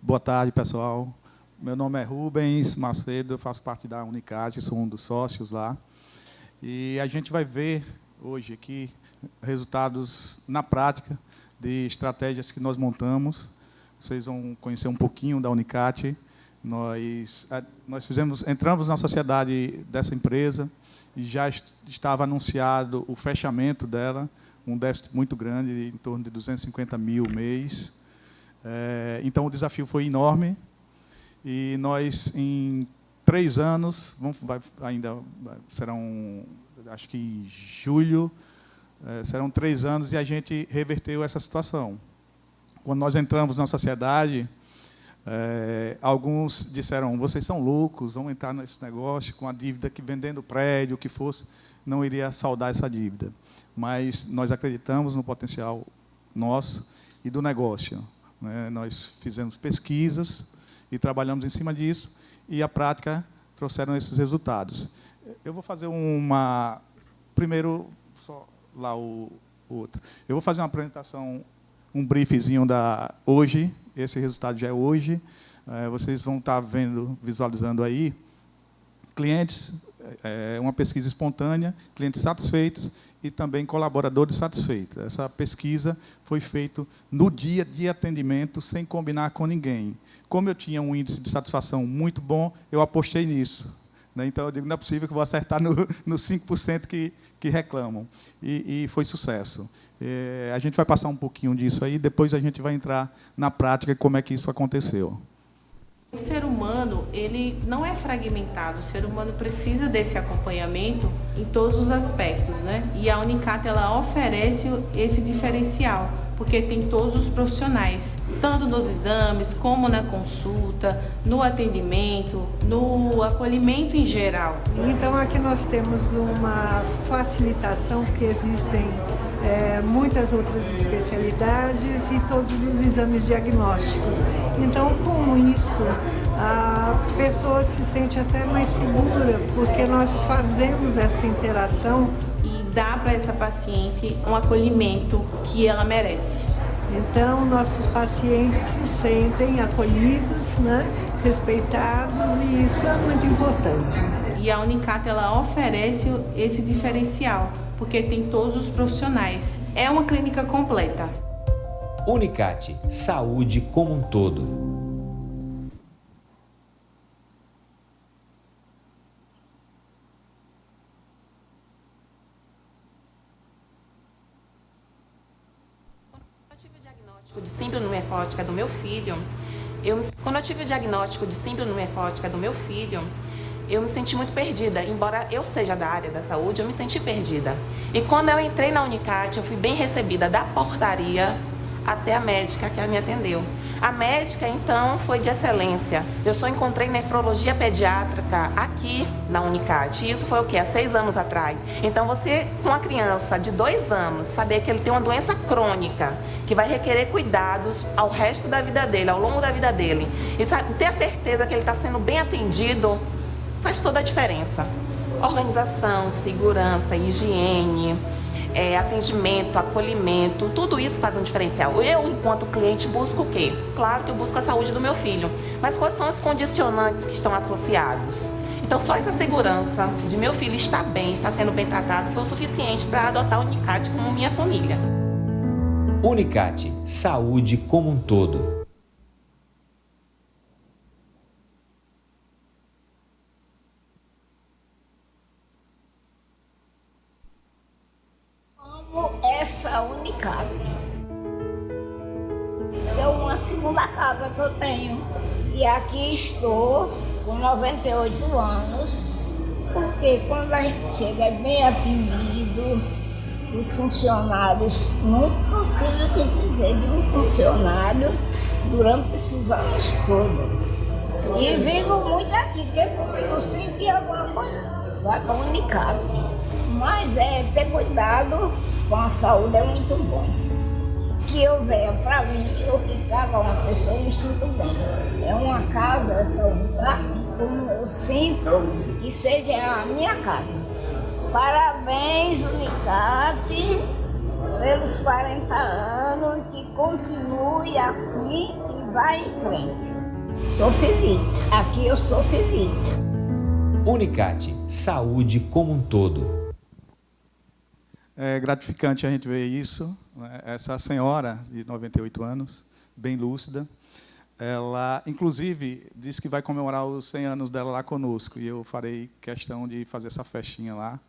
Boa tarde, pessoal. Meu nome é Rubens Macedo, eu faço parte da Unicat, sou um dos sócios lá. E a gente vai ver hoje aqui resultados na prática de estratégias que nós montamos. Vocês vão conhecer um pouquinho da Unicat. Nós entramos na sociedade dessa empresa e já estava anunciado o fechamento dela, um déficit muito grande, em torno de 250 mil mês. Então, o desafio foi enorme. E nós, em 3 anos, serão, acho que em julho, serão 3 anos, e a gente reverteu essa situação. Quando nós entramos na sociedade, alguns disseram, vocês são loucos, vão entrar nesse negócio com a dívida que vendendo prédio, o que fosse, não iria saldar essa dívida. Mas nós acreditamos no potencial nosso e do negócio. Nós fizemos pesquisas e trabalhamos em cima disso, e a prática trouxeram esses resultados. Eu vou fazer primeiro, só lá o outro. Eu vou fazer uma apresentação, um briefzinho hoje, esse resultado já é hoje. Vocês vão estar visualizando aí, clientes, uma pesquisa espontânea, clientes satisfeitos e também colaboradores satisfeitos. Essa pesquisa foi feita no dia de atendimento, sem combinar com ninguém. Como eu tinha um índice de satisfação muito bom, eu apostei nisso. Então, eu digo, não é possível que eu vou acertar nos 5% que reclamam. E foi sucesso. A gente vai passar um pouquinho disso aí, depois a gente vai entrar na prática, como é que isso aconteceu. O ser humano, ele não é fragmentado, o ser humano precisa desse acompanhamento em todos os aspectos, né? E a Unicat, ela oferece esse diferencial, porque tem todos os profissionais, tanto nos exames, como na consulta, no atendimento, no acolhimento em geral. Então, aqui nós temos uma facilitação, porque existem muitas outras especialidades e todos os exames diagnósticos. Então, com isso, a pessoa se sente até mais segura, porque nós fazemos essa interação e dá para essa paciente um acolhimento que ela merece. Então, nossos pacientes se sentem acolhidos, né, respeitados, e isso é muito importante. E a Unicat, ela oferece esse diferencial, porque tem todos os profissionais. É uma clínica completa. Unicat, saúde como um todo. Quando eu tive o diagnóstico de síndrome nefrótica do meu filho, eu me senti muito perdida. Embora eu seja da área da saúde, eu me senti perdida. E quando eu entrei na Unicat, eu fui bem recebida da portaria até a médica que me atendeu. A médica, então, foi de excelência. Eu só encontrei nefrologia pediátrica aqui na Unicat. E isso foi o quê? Há 6 anos atrás. Então, você, com uma criança de 2 anos, saber que ele tem uma doença crônica, que vai requerer cuidados ao resto da vida dele, ao longo da vida dele, e ter a certeza que ele está sendo bem atendido, faz toda a diferença. Organização, segurança, higiene, atendimento, acolhimento, tudo isso faz um diferencial. Eu, enquanto cliente, busco o quê? Claro que eu busco a saúde do meu filho, mas quais são os condicionantes que estão associados? Então, só essa segurança de meu filho estar bem, estar sendo bem tratado, foi o suficiente para adotar a Unicat como minha família. Unicat, saúde como um todo. Essa Unicat é uma segunda casa que eu tenho, e aqui estou com 98 anos, porque quando a gente chega é bem atendido, os funcionários, nunca tenho o que dizer de um funcionário durante esses anos todos. E vivo muito aqui, porque eu senti alguma coisa, vai para a Unicat. Mas ter cuidado com a saúde é muito bom. Que eu venha para mim, eu ficar com uma pessoa e me sinto bem. É uma casa, essa lugar, como eu sinto que seja a minha casa. Parabéns, Unicat, pelos 40 anos, que continue assim, que vai em frente. Sou feliz. Aqui eu sou feliz. Unicate, saúde como um todo. É gratificante a gente ver isso, né? Essa senhora de 98 anos, bem lúcida, ela, inclusive, disse que vai comemorar os 100 anos dela lá conosco, e eu farei questão de fazer essa festinha lá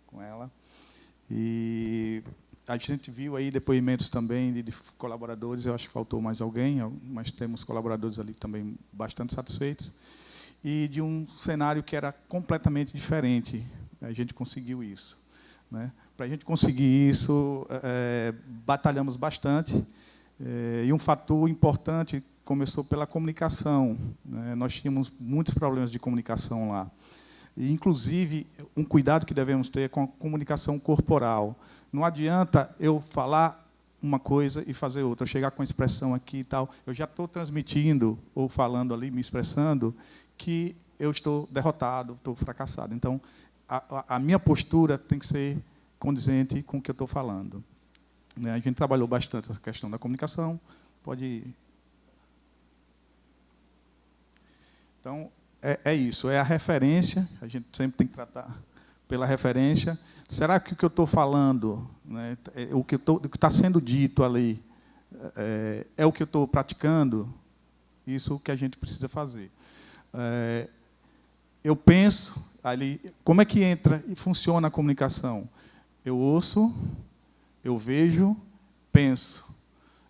com ela. E a gente viu aí depoimentos também de colaboradores, eu acho que faltou mais alguém, mas temos colaboradores ali também bastante satisfeitos, e de um cenário que era completamente diferente. A gente conseguiu isso, né? Para a gente conseguir isso, batalhamos bastante, e um fator importante começou pela comunicação, né? Nós tínhamos muitos problemas de comunicação lá. E, inclusive, um cuidado que devemos ter é com a comunicação corporal. Não adianta eu falar uma coisa e fazer outra, chegar com a expressão aqui e tal. Eu já estou transmitindo, ou falando ali, me expressando, que eu estou derrotado, estou fracassado. Então, a minha postura tem que ser condizente com o que eu estou falando. A gente trabalhou bastante essa questão da comunicação. Pode ir. Então, é isso, é a referência, a gente sempre tem que tratar pela referência. Será que o que eu estou falando, né, o que está sendo dito ali, é o que eu estou praticando? Isso que a gente precisa fazer. Eu penso ali, como é que entra e funciona a comunicação? Eu ouço, eu vejo, penso,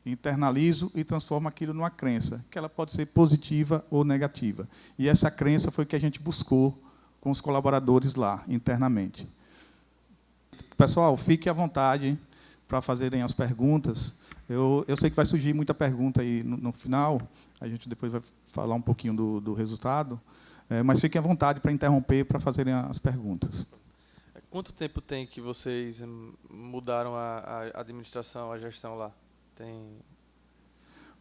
internalizo e transformo aquilo numa crença, que ela pode ser positiva ou negativa. E essa crença foi que a gente buscou com os colaboradores lá, internamente. Pessoal, fique à vontade para fazerem as perguntas. Eu sei que vai surgir muita pergunta aí no final, a gente depois vai falar um pouquinho do resultado, mas fiquem à vontade para interromper, para fazerem as perguntas. Quanto tempo tem que vocês mudaram a administração, a gestão lá?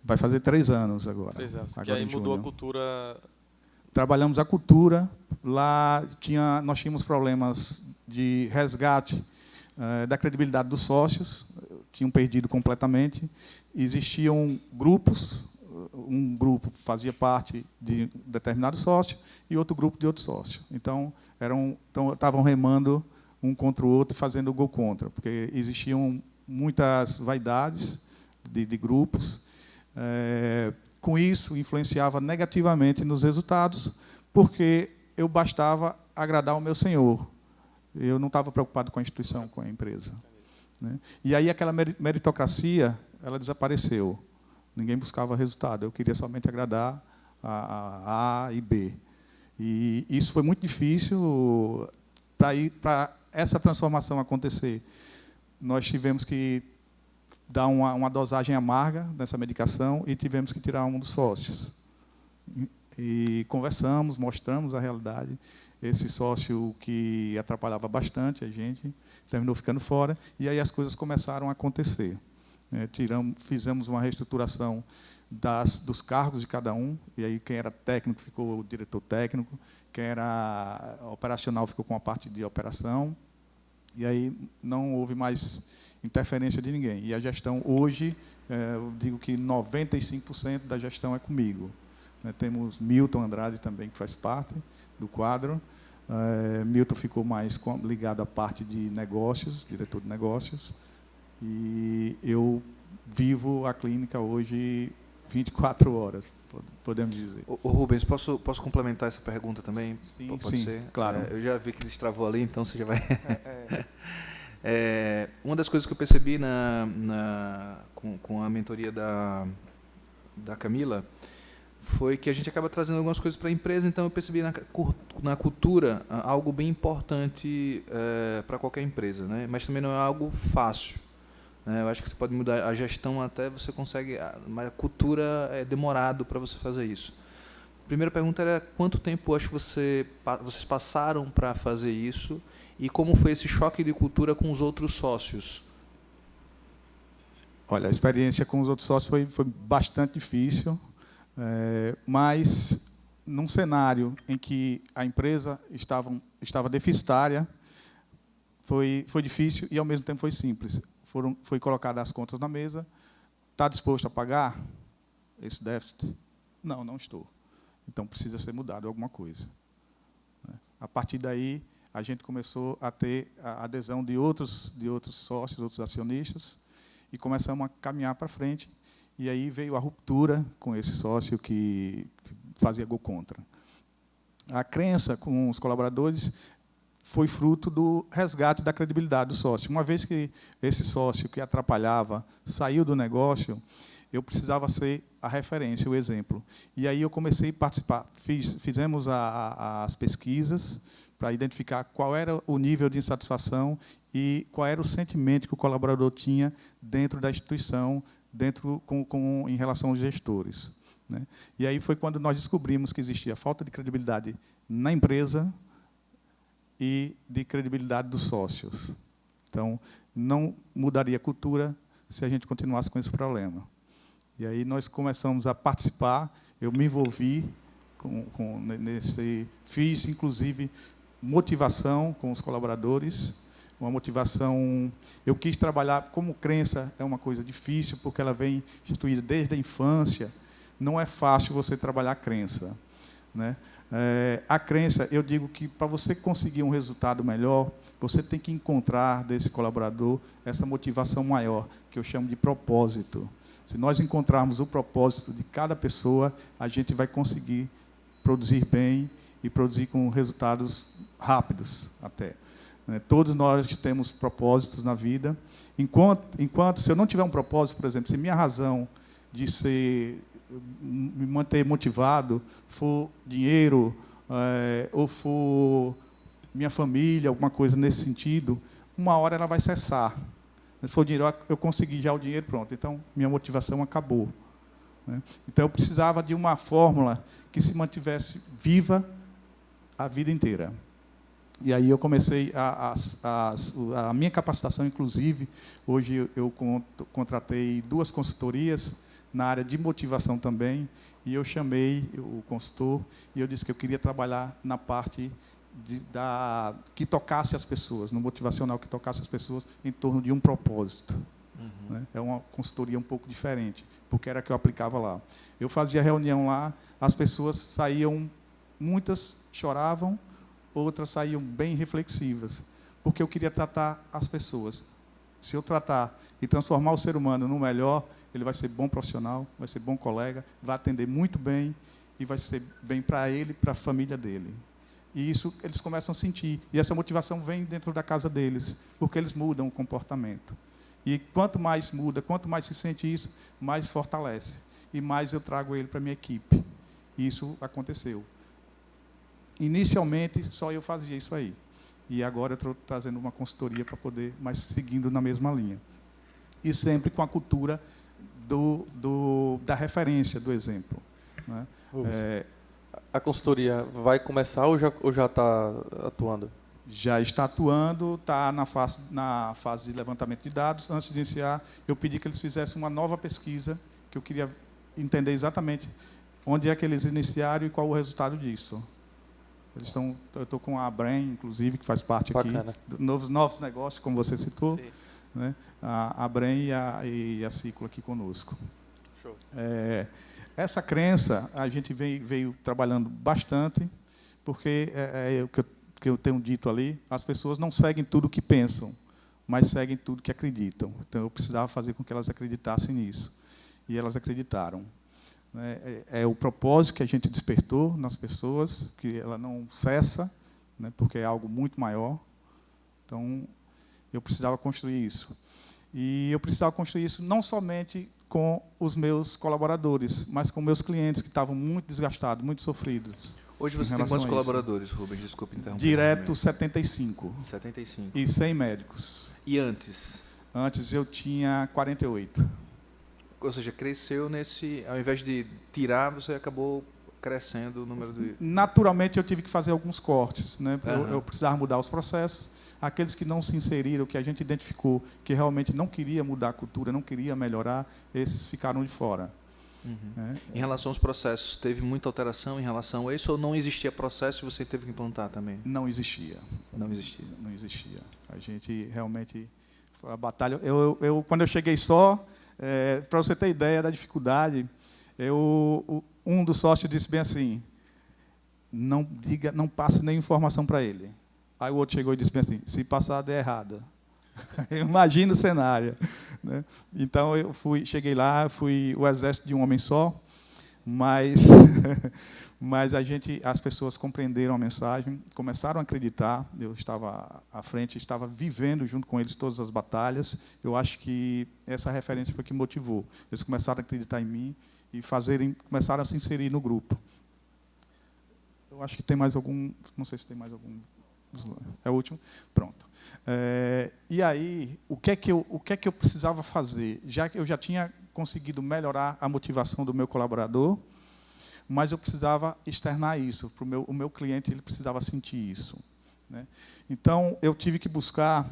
Vai fazer 3 anos agora. 3 anos. Agora que aí mudou junho. a cultura. Trabalhamos a cultura. Lá nós tínhamos problemas de resgate da credibilidade dos sócios, tinham perdido completamente. Existiam grupos, um grupo fazia parte de determinado sócio e outro grupo de outro sócio. Então estavam remando um contra o outro e fazendo gol contra, porque existiam muitas vaidades de grupos. Com isso, influenciava negativamente nos resultados, porque eu bastava agradar o meu senhor. Eu não estava preocupado com a instituição, com a empresa, né? E aí aquela meritocracia, ela desapareceu. Ninguém buscava resultado. Eu queria somente agradar a A e B. E isso foi muito difícil para essa transformação acontecer. Nós tivemos que dar uma dosagem amarga nessa medicação e tivemos que tirar um dos sócios. E conversamos, mostramos a realidade. Esse sócio que atrapalhava bastante a gente terminou ficando fora, e aí as coisas começaram a acontecer. Fizemos uma reestruturação dos cargos de cada um, e aí quem era técnico ficou o diretor técnico, quem era operacional ficou com a parte de operação, e aí não houve mais interferência de ninguém. E a gestão, hoje, eu digo que 95% da gestão é comigo. Temos Milton Andrade também, que faz parte do quadro. Milton ficou mais ligado à parte de negócios, diretor de negócios. E eu vivo a clínica hoje 24 horas, podemos dizer. Ô Rubens, posso complementar essa pergunta também? Sim, pode sim, ser? claro. Eu já vi que destravou ali, então você já vai... uma das coisas que eu percebi com a mentoria da Camila foi que a gente acaba trazendo algumas coisas para a empresa, então eu percebi na cultura algo bem importante para qualquer empresa, né? Mas também não é algo fácil. Eu acho que você pode mudar a gestão, até você consegue, mas a cultura é demorado para você fazer isso. A primeira pergunta era quanto tempo acho que vocês passaram para fazer isso e como foi esse choque de cultura com os outros sócios? Olha, a experiência com os outros sócios foi bastante difícil, mas num cenário em que a empresa estava deficitária, foi difícil e, ao mesmo tempo, foi simples. Foi colocadas as contas na mesa, está disposto a pagar? esse déficit? Não, não estou. Então, precisa ser mudado alguma coisa. A partir daí, a gente começou a ter a adesão de outros sócios, outros acionistas, e começamos a caminhar para frente. E aí veio a ruptura com esse sócio que fazia gol contra. A crença com os colaboradores foi fruto do resgate da credibilidade do sócio. Uma vez que esse sócio que atrapalhava saiu do negócio, eu precisava ser a referência, o exemplo. E aí eu comecei a participar. Fizemos as pesquisas para identificar qual era o nível de insatisfação e qual era o sentimento que o colaborador tinha dentro da instituição, em relação aos gestores. Né? E aí foi quando nós descobrimos que existia falta de credibilidade na empresa e de credibilidade dos sócios. Então, não mudaria a cultura se a gente continuasse com esse problema. E aí nós começamos a participar, eu me envolvi fiz, inclusive, motivação com os colaboradores, uma motivação. Eu quis trabalhar, como crença é uma coisa difícil, porque ela vem instituída desde a infância, não é fácil você trabalhar a crença. Né? A crença, eu digo que para você conseguir um resultado melhor, você tem que encontrar desse colaborador essa motivação maior, que eu chamo de propósito. Se nós encontrarmos o propósito de cada pessoa, a gente vai conseguir produzir bem e produzir com resultados rápidos até. Todos nós temos propósitos na vida. Enquanto, se eu não tiver um propósito, por exemplo, se minha razão de me manter motivado for dinheiro, ou for minha família, alguma coisa nesse sentido, uma hora ela vai cessar. Se for dinheiro, eu consegui já o dinheiro, pronto. Então, minha motivação acabou. Então, eu precisava de uma fórmula que se mantivesse viva a vida inteira. E aí eu comecei a minha capacitação, inclusive, hoje eu contratei 2 consultorias na área de motivação também, e eu chamei o consultor e eu disse que eu queria trabalhar na parte que tocasse as pessoas, no motivacional que tocasse as pessoas em torno de um propósito. Né? É uma consultoria um pouco diferente, porque era a que eu aplicava lá. Eu fazia reunião lá, as pessoas saíam, muitas choravam, outras saíam bem reflexivas, porque eu queria tratar as pessoas. Se eu tratar e transformar o ser humano no melhor, ele vai ser bom profissional, vai ser bom colega, vai atender muito bem e vai ser bem para ele e para a família dele. E isso eles começam a sentir. E essa motivação vem dentro da casa deles, porque eles mudam o comportamento. E quanto mais muda, quanto mais se sente isso, mais fortalece. E mais eu trago ele para a minha equipe. E isso aconteceu. Inicialmente, só eu fazia isso aí. E agora eu estou trazendo uma consultoria para poder, mas seguindo na mesma linha. E sempre com a cultura da referência, do exemplo. Né? A consultoria vai começar ou já está atuando? Já está atuando, está na fase de levantamento de dados. Antes de iniciar, eu pedi que eles fizessem uma nova pesquisa, que eu queria entender exatamente onde é que eles iniciaram e qual o resultado disso. Eu estou com a Abrem, inclusive, que faz parte Bacana. aqui dos novos negócios, como você citou. Sim. Né? A Abrem e a Ciclo aqui conosco. Show. Essa crença a gente veio trabalhando bastante, porque o que eu tenho dito ali, as pessoas não seguem tudo o que pensam, mas seguem tudo o que acreditam. Então, eu precisava fazer com que elas acreditassem nisso. E elas acreditaram. É o propósito que a gente despertou nas pessoas, que ela não cessa, né, porque é algo muito maior. Então, eu precisava construir isso. E eu precisava construir isso não somente com os meus colaboradores, mas com meus clientes, que estavam muito desgastados, muito sofridos. Hoje você tem quantos colaboradores, Rubens? Desculpe interromper. Direto, 75. 75. E 100 médicos. E antes? Antes eu tinha 48. Ou seja, cresceu ao invés de tirar, você acabou crescendo o número de... Naturalmente, eu tive que fazer alguns cortes. Né? Eu precisava mudar os processos. Aqueles que não se inseriram, que a gente identificou que realmente não queria mudar a cultura, não queria melhorar, esses ficaram de fora. Em relação aos processos, teve muita alteração em relação a isso, ou não existia processo e você teve que implantar também? Não existia. Não existia. Não existia. A gente realmente... Foi a batalha... Quando eu cheguei para você ter ideia da dificuldade, Um dos sócios disse bem assim, não passe nenhuma informação para ele. Aí o outro chegou e disse bem assim, se passar, der errada. Imagina o cenário. Né? Então, cheguei lá, fui o exército de um homem só, mas as pessoas compreenderam a mensagem, começaram a acreditar. Eu estava à frente, estava vivendo junto com eles todas as batalhas. Eu acho que essa referência foi que motivou. Eles começaram a acreditar em mim e começaram a se inserir no grupo. Eu acho que tem mais algum, não sei se tem mais algum. É o último? Pronto. E aí, o que é que eu precisava fazer? Já que eu já tinha conseguido melhorar a motivação do meu colaborador, mas eu precisava externar isso. O meu cliente ele precisava sentir isso. Né? Então, eu tive que buscar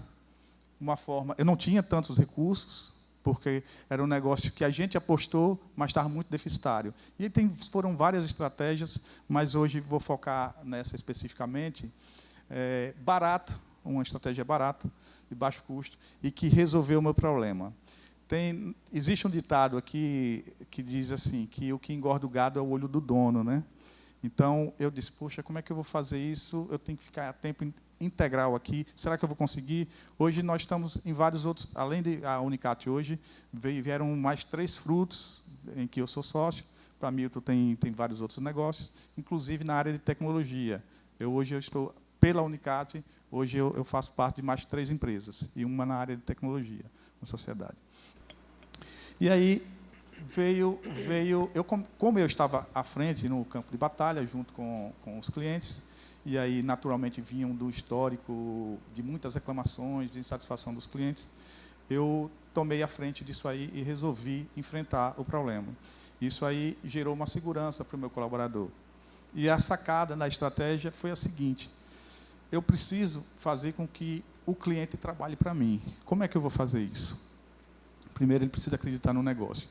uma forma... Eu não tinha tantos recursos, porque era um negócio que a gente apostou, mas estava muito deficitário. E foram várias estratégias, mas hoje vou focar nessa especificamente. Barata, uma estratégia barata, de baixo custo, e que resolveu o meu problema. Existe um ditado aqui que diz assim, que o que engorda o gado é o olho do dono. Né? Então, eu disse, poxa, como é que eu vou fazer isso? Eu tenho que ficar a tempo integral aqui. Será que eu vou conseguir? Hoje nós estamos em vários outros, além da Unicat hoje, vieram mais 3 frutos em que eu sou sócio. Para Milton tem vários outros negócios, inclusive na área de tecnologia. Hoje eu estou pela Unicat, hoje eu faço parte de mais 3 empresas, e uma na área de tecnologia, na sociedade. E aí como eu estava à frente no campo de batalha, junto com os clientes, e aí, naturalmente, vinham do histórico de muitas reclamações, de insatisfação dos clientes, eu tomei a frente disso aí e resolvi enfrentar o problema. Isso aí gerou uma segurança para o meu colaborador. E a sacada na estratégia foi a seguinte, eu preciso fazer com que o cliente trabalhe para mim. Como é que eu vou fazer isso? Primeiro, ele precisa acreditar no negócio.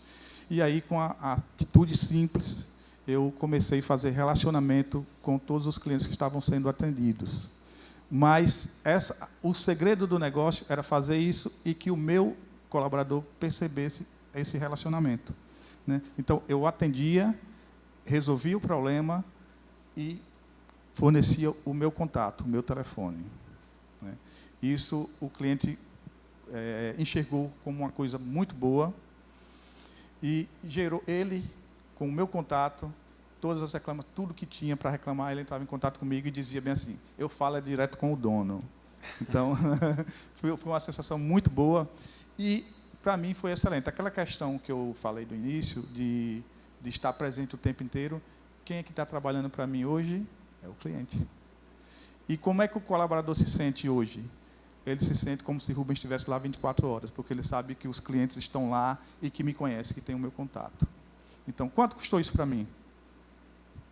E aí, com a atitude simples, eu comecei a fazer relacionamento com todos os clientes que estavam sendo atendidos. Mas o segredo do negócio era fazer isso e que o meu colaborador percebesse esse relacionamento. Né? Então, eu atendia, resolvia o problema e fornecia o meu contato, o meu telefone. Né? Isso o cliente enxergou como uma coisa muito boa e gerou ele, com o meu contato, todas as reclamações, tudo que tinha para reclamar, ele entrava em contato comigo e dizia bem assim, eu falo direto com o dono. Então, foi uma sensação muito boa e, para mim, foi excelente. Aquela questão que eu falei do início, de estar presente o tempo inteiro, quem é que está trabalhando para mim hoje? É o cliente. E como é que o colaborador se sente hoje? Ele se sente como se Rubens estivesse lá 24 horas, porque ele sabe que os clientes estão lá e que me conhecem, que têm o meu contato. Então, quanto custou isso para mim?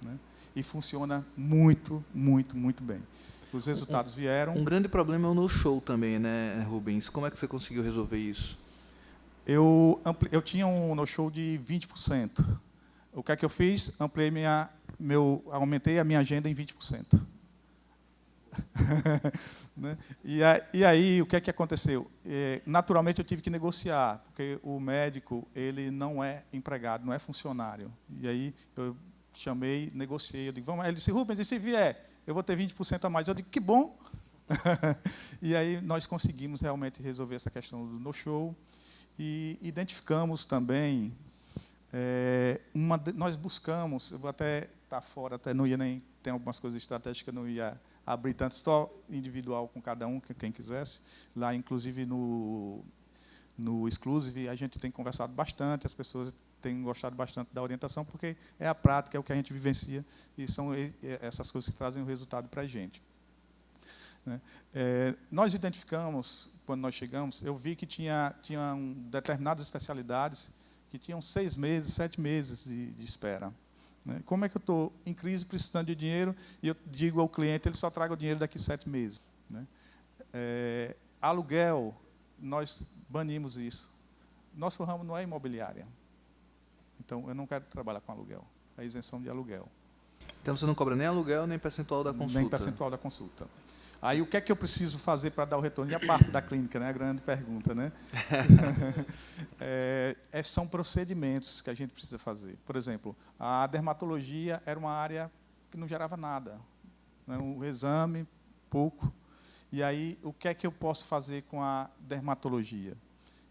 Né? E funciona muito, muito, muito bem. Os resultados vieram... Um grande problema é o no-show também, né, Rubens? Como é que você conseguiu resolver isso? Eu tinha um no-show de 20%. O que é que eu fiz? Aumentei a minha agenda em 20%. Né? E aí, o que é que aconteceu? Naturalmente, eu tive que negociar, porque o médico ele não é empregado, não é funcionário. E aí, eu chamei, negociei, eu digo, vamos. Ele disse, Rubens, e se vier? Eu vou ter 20% a mais. Eu digo, que bom! E aí, nós conseguimos realmente resolver essa questão do no-show e identificamos também, nós buscamos, eu vou até estar fora, até não ia nem, tem algumas coisas estratégicas que eu não ia abrir tanto, só individual com cada um, quem quisesse. Lá, inclusive, no Exclusive, a gente tem conversado bastante, as pessoas têm gostado bastante da orientação, porque é a prática, é o que a gente vivencia, e são essas coisas que trazem o resultado para a gente. Né? Nós identificamos, quando nós chegamos, eu vi que tinha determinadas especialidades que tinham 6 meses, 7 meses de espera. Como é que eu estou em crise, precisando de dinheiro, e eu digo ao cliente, ele só traga o dinheiro daqui a 7 meses. Né? Aluguel, nós banimos isso. Nosso ramo não é imobiliária. Então, eu não quero trabalhar com aluguel. É isenção de aluguel. Então, você não cobra nem aluguel, nem percentual da consulta? Nem percentual da consulta. Aí o que é que eu preciso fazer para dar o retorno? E a parte da clínica, né? A grande pergunta, né? São procedimentos que a gente precisa fazer. Por exemplo, a dermatologia era uma área que não gerava nada, né? Um exame, pouco. E aí, o que é que eu posso fazer com a dermatologia?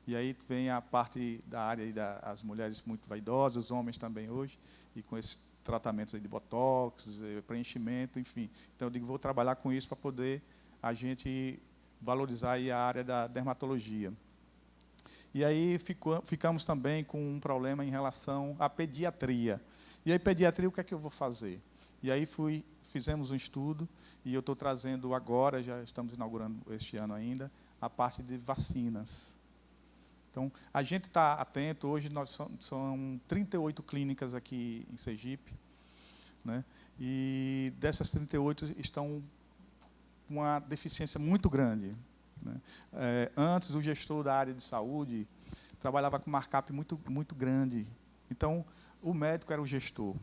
E aí vem a parte da área das mulheres muito vaidosas, os homens também hoje, e com esses tratamentos aí de botox, preenchimento, enfim. Então, eu digo, vou trabalhar com isso para poder a gente valorizar aí a área da dermatologia. E aí ficamos também com um problema em relação à pediatria. E aí, pediatria, o que é que eu vou fazer? E aí fizemos um estudo, e eu estou trazendo agora, já estamos inaugurando este ano ainda, a parte de vacinas. Então, a gente está atento, hoje são 38 clínicas aqui em Sergipe, né? E dessas 38 estão com uma deficiência muito grande, né? Antes, o gestor da área de saúde trabalhava com markup muito grande. Então, o médico era o gestor.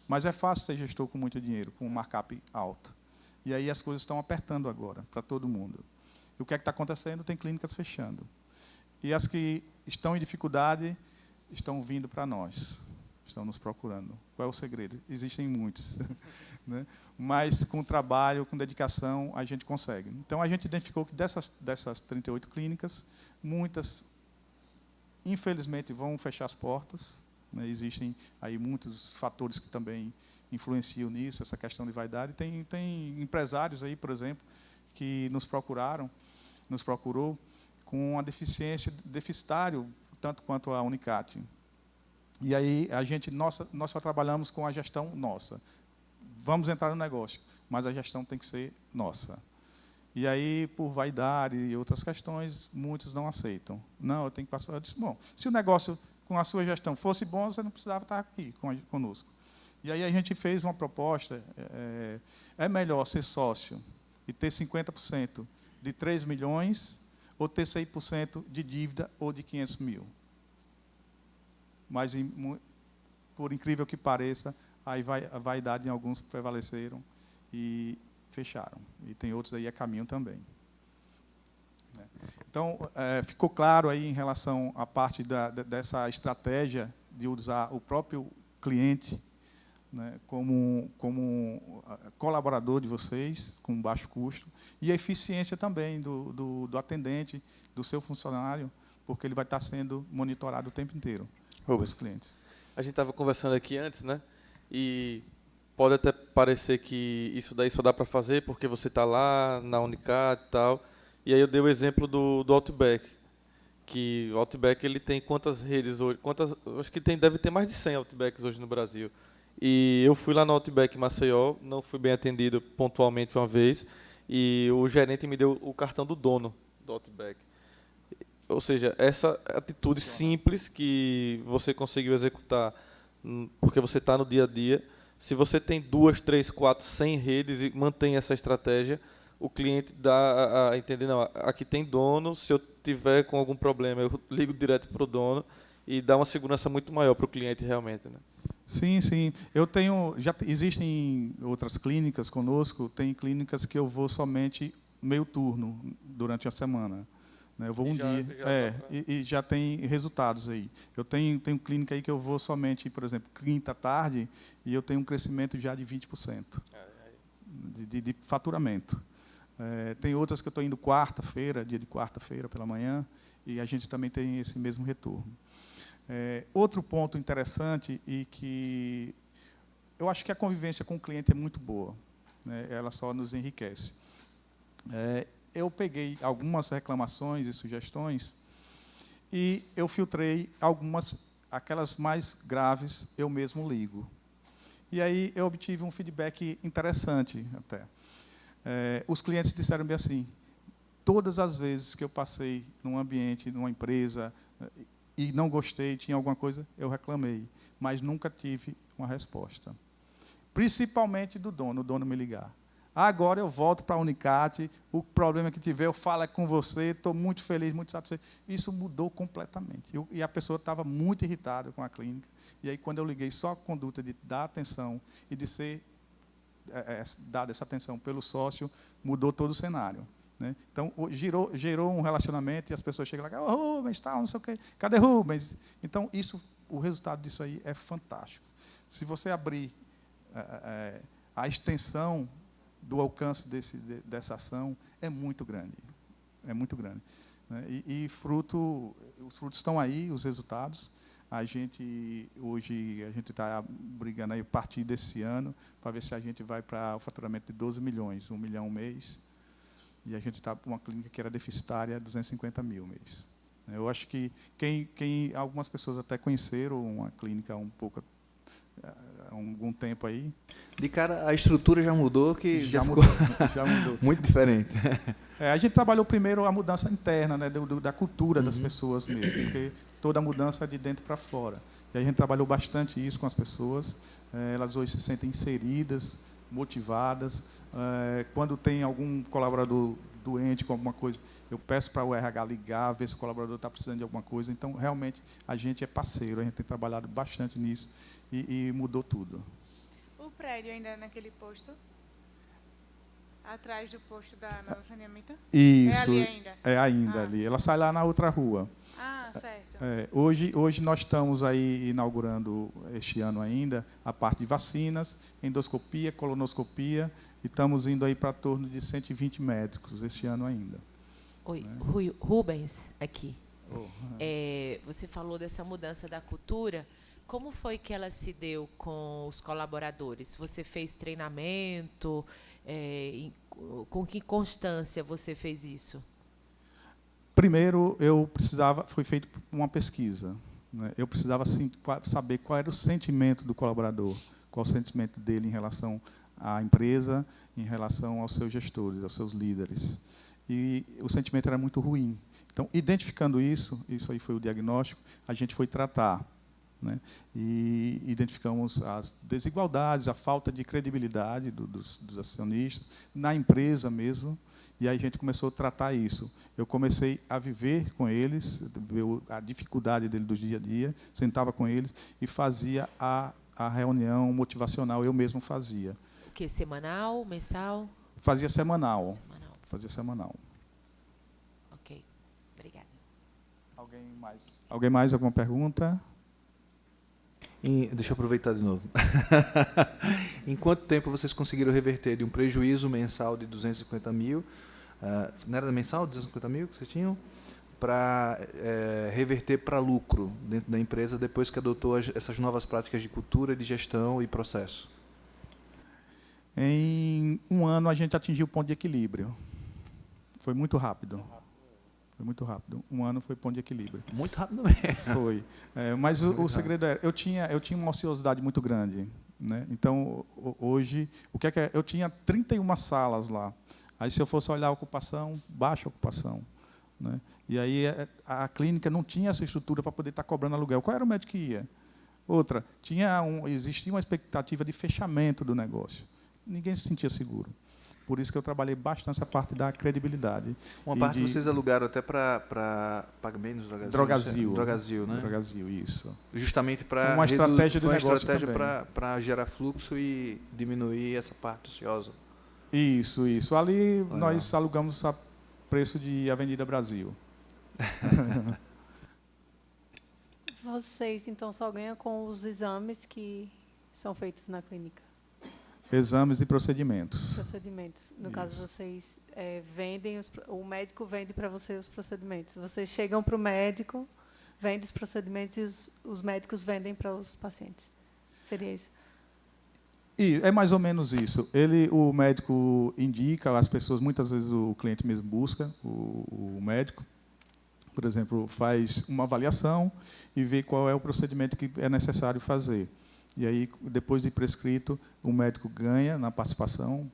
Mas é fácil ser gestor com muito dinheiro, com um markup alto. E aí as coisas estão apertando agora, para todo mundo. E o que é que está acontecendo? Tem clínicas fechando. E as que estão em dificuldade estão vindo para nós, estão nos procurando. Qual é o segredo? Existem muitos. Né? Mas, com trabalho, com dedicação, a gente consegue. Então, a gente identificou que dessas 38 clínicas, muitas, infelizmente, vão fechar as portas. Né? Existem aí muitos fatores que também influenciam nisso, essa questão de vaidade. Tem empresários aí, por exemplo, que nos procurou, com a deficitário, tanto quanto a Unicat. E aí nós só trabalhamos com a gestão nossa. Vamos entrar no negócio, mas a gestão tem que ser nossa. E aí, por vaidade e outras questões, muitos não aceitam. Não, eu tenho que passar. Eu disse, bom, se o negócio com a sua gestão fosse bom, você não precisava estar aqui conosco. E aí a gente fez uma proposta, é melhor ser sócio e ter 50% de 3 milhões ou ter 100% de dívida ou de 500 mil. Mas, por incrível que pareça, a vaidade em alguns prevaleceram e fecharam. E tem outros aí a caminho também. Então, ficou claro aí em relação à parte dessa estratégia de usar o próprio cliente, né, como colaborador de vocês, com baixo custo, e a eficiência também do atendente, do seu funcionário, porque ele vai estar sendo monitorado o tempo inteiro pelos clientes. A gente estava conversando aqui antes, né? E pode até parecer que isso daí só dá para fazer porque você está lá na Unicat e tal. E aí eu dei o exemplo do Outback, que o Outback ele tem quantas redes hoje? Acho que deve ter mais de 100 Outbacks hoje no Brasil. E eu fui lá no Outback Maceió, não fui bem atendido pontualmente uma vez, e o gerente me deu o cartão do dono do Outback. Ou seja, essa atitude simples que você conseguiu executar, porque você está no dia a dia, se você tem 2, 3, 4, 100 redes e mantém essa estratégia, o cliente dá a entender, não, aqui tem dono, se eu tiver com algum problema, eu ligo direto para o dono, e dá uma segurança muito maior para o cliente realmente, né? Sim. Já existem outras clínicas conosco, tem clínicas que eu vou somente meio turno durante a semana. Né? Eu vou um dia, e já tem resultados aí. Eu tenho clínica aí que eu vou somente, por exemplo, quinta à tarde, e eu tenho um crescimento já de 20% de faturamento. Tem outras que eu estou indo dia de quarta-feira pela manhã, e a gente também tem esse mesmo retorno. Outro ponto interessante e que eu acho que a convivência com o cliente é muito boa, né? Ela só nos enriquece. Eu peguei algumas reclamações e sugestões e eu filtrei aquelas mais graves, eu mesmo ligo. E aí eu obtive um feedback interessante até. Os clientes disseram bem assim, todas as vezes que eu passei num ambiente, numa empresa, e não gostei, tinha alguma coisa, eu reclamei, mas nunca tive uma resposta. Principalmente do dono, o dono me ligar. Agora eu volto para a Unicat, o problema que tiver, eu falo com você, estou muito feliz, muito satisfeito. Isso mudou completamente. E a pessoa estava muito irritada com a clínica. E aí, quando eu liguei só a conduta de dar atenção e de ser dada essa atenção pelo sócio, mudou todo o cenário. Né? Então, gerou um relacionamento e as pessoas chegam lá, ô, Rubens, tal, não sei o quê, cadê Rubens? Então, o resultado disso aí é fantástico. Se você abrir a extensão do alcance dessa ação, é muito grande. É muito grande. Né? E os frutos estão aí, os resultados. Hoje a gente está brigando aí a partir desse ano para ver se a gente vai para o faturamento de 12 milhões, 1 milhão mês. E a gente está com uma clínica que era deficitária, 250 mil mês. Eu acho que algumas pessoas até conheceram uma clínica um pouco há algum tempo aí. De cara, a estrutura já mudou, que já ficou já mudou. Muito diferente. A gente trabalhou primeiro a mudança interna, né, da cultura das pessoas mesmo, porque toda a mudança é de dentro para fora. E a gente trabalhou bastante isso com as pessoas. Elas hoje se sentem inseridas, motivadas. Quando tem algum colaborador doente com alguma coisa, eu peço para o RH ligar, ver se o colaborador está precisando de alguma coisa. Então, realmente, a gente é parceiro, a gente tem trabalhado bastante nisso e mudou tudo. O prédio ainda é naquele posto? Atrás do posto da Nova Saneamento? Isso. É ali ainda? É ainda ali. Ela sai lá na outra rua. Ah, certo. Hoje nós estamos aí inaugurando, este ano ainda, a parte de vacinas, endoscopia, colonoscopia, e estamos indo aí para torno de 120 médicos este ano ainda. Oi, Rubens, aqui. Você falou dessa mudança da cultura. Como foi que ela se deu com os colaboradores? Você fez treinamento? Com que constância você fez isso? Primeiro, foi feita uma pesquisa. Né? Eu precisava saber qual era o sentimento do colaborador, qual o sentimento dele em relação à empresa, em relação aos seus gestores, aos seus líderes. E o sentimento era muito ruim. Então, identificando isso aí foi o diagnóstico, a gente foi tratar. Né? E identificamos as desigualdades, a falta de credibilidade dos acionistas, na empresa mesmo, e aí a gente começou a tratar isso. Eu comecei a viver com eles, ver a dificuldade deles do dia a dia, sentava com eles e fazia a reunião motivacional, eu mesmo fazia. O quê? Semanal, mensal? Fazia semanal. Fazia semanal. Ok, obrigada. Alguém mais? Alguma pergunta? Deixa eu aproveitar de novo. Em quanto tempo vocês conseguiram reverter de um prejuízo mensal de 250 mil, não era mensal, 250 mil que vocês tinham, para reverter para lucro dentro da empresa depois que adotou essas novas práticas de cultura, de gestão e processo? Em um ano, a gente atingiu o ponto de equilíbrio. Foi muito rápido. Foi muito rápido. Um ano foi ponto de equilíbrio. Muito rápido mesmo. Foi. Mas o segredo era, eu tinha uma ociosidade muito grande. Né? Então, hoje, eu tinha 31 salas lá. Aí, se eu fosse olhar a ocupação, baixa ocupação. Né? E aí, a clínica não tinha essa estrutura para poder estar cobrando aluguel. Qual era o médico que ia? Outra, existia uma expectativa de fechamento do negócio. Ninguém se sentia seguro. Por isso que eu trabalhei bastante essa parte da credibilidade. Uma parte vocês alugaram até para PagBem, Drogazil. Drogazil, né? Drogazil, isso. Justamente para uma estratégia de negócio estratégia para gerar fluxo e diminuir essa parte ociosa. Isso. Ali nós alugamos a preço de Avenida Brasil. Vocês, então, só ganham com os exames que são feitos na clínica? Exames e procedimentos. Procedimentos. No caso, vocês vendem, o médico vende para você os procedimentos. Vocês chegam para o médico, vendem os procedimentos e os médicos vendem para os pacientes. Seria isso? E é mais ou menos isso. O médico indica, as pessoas, muitas vezes o cliente mesmo busca o médico, por exemplo, faz uma avaliação e vê qual é o procedimento que é necessário fazer. E aí, depois de prescrito, o médico ganha na participação,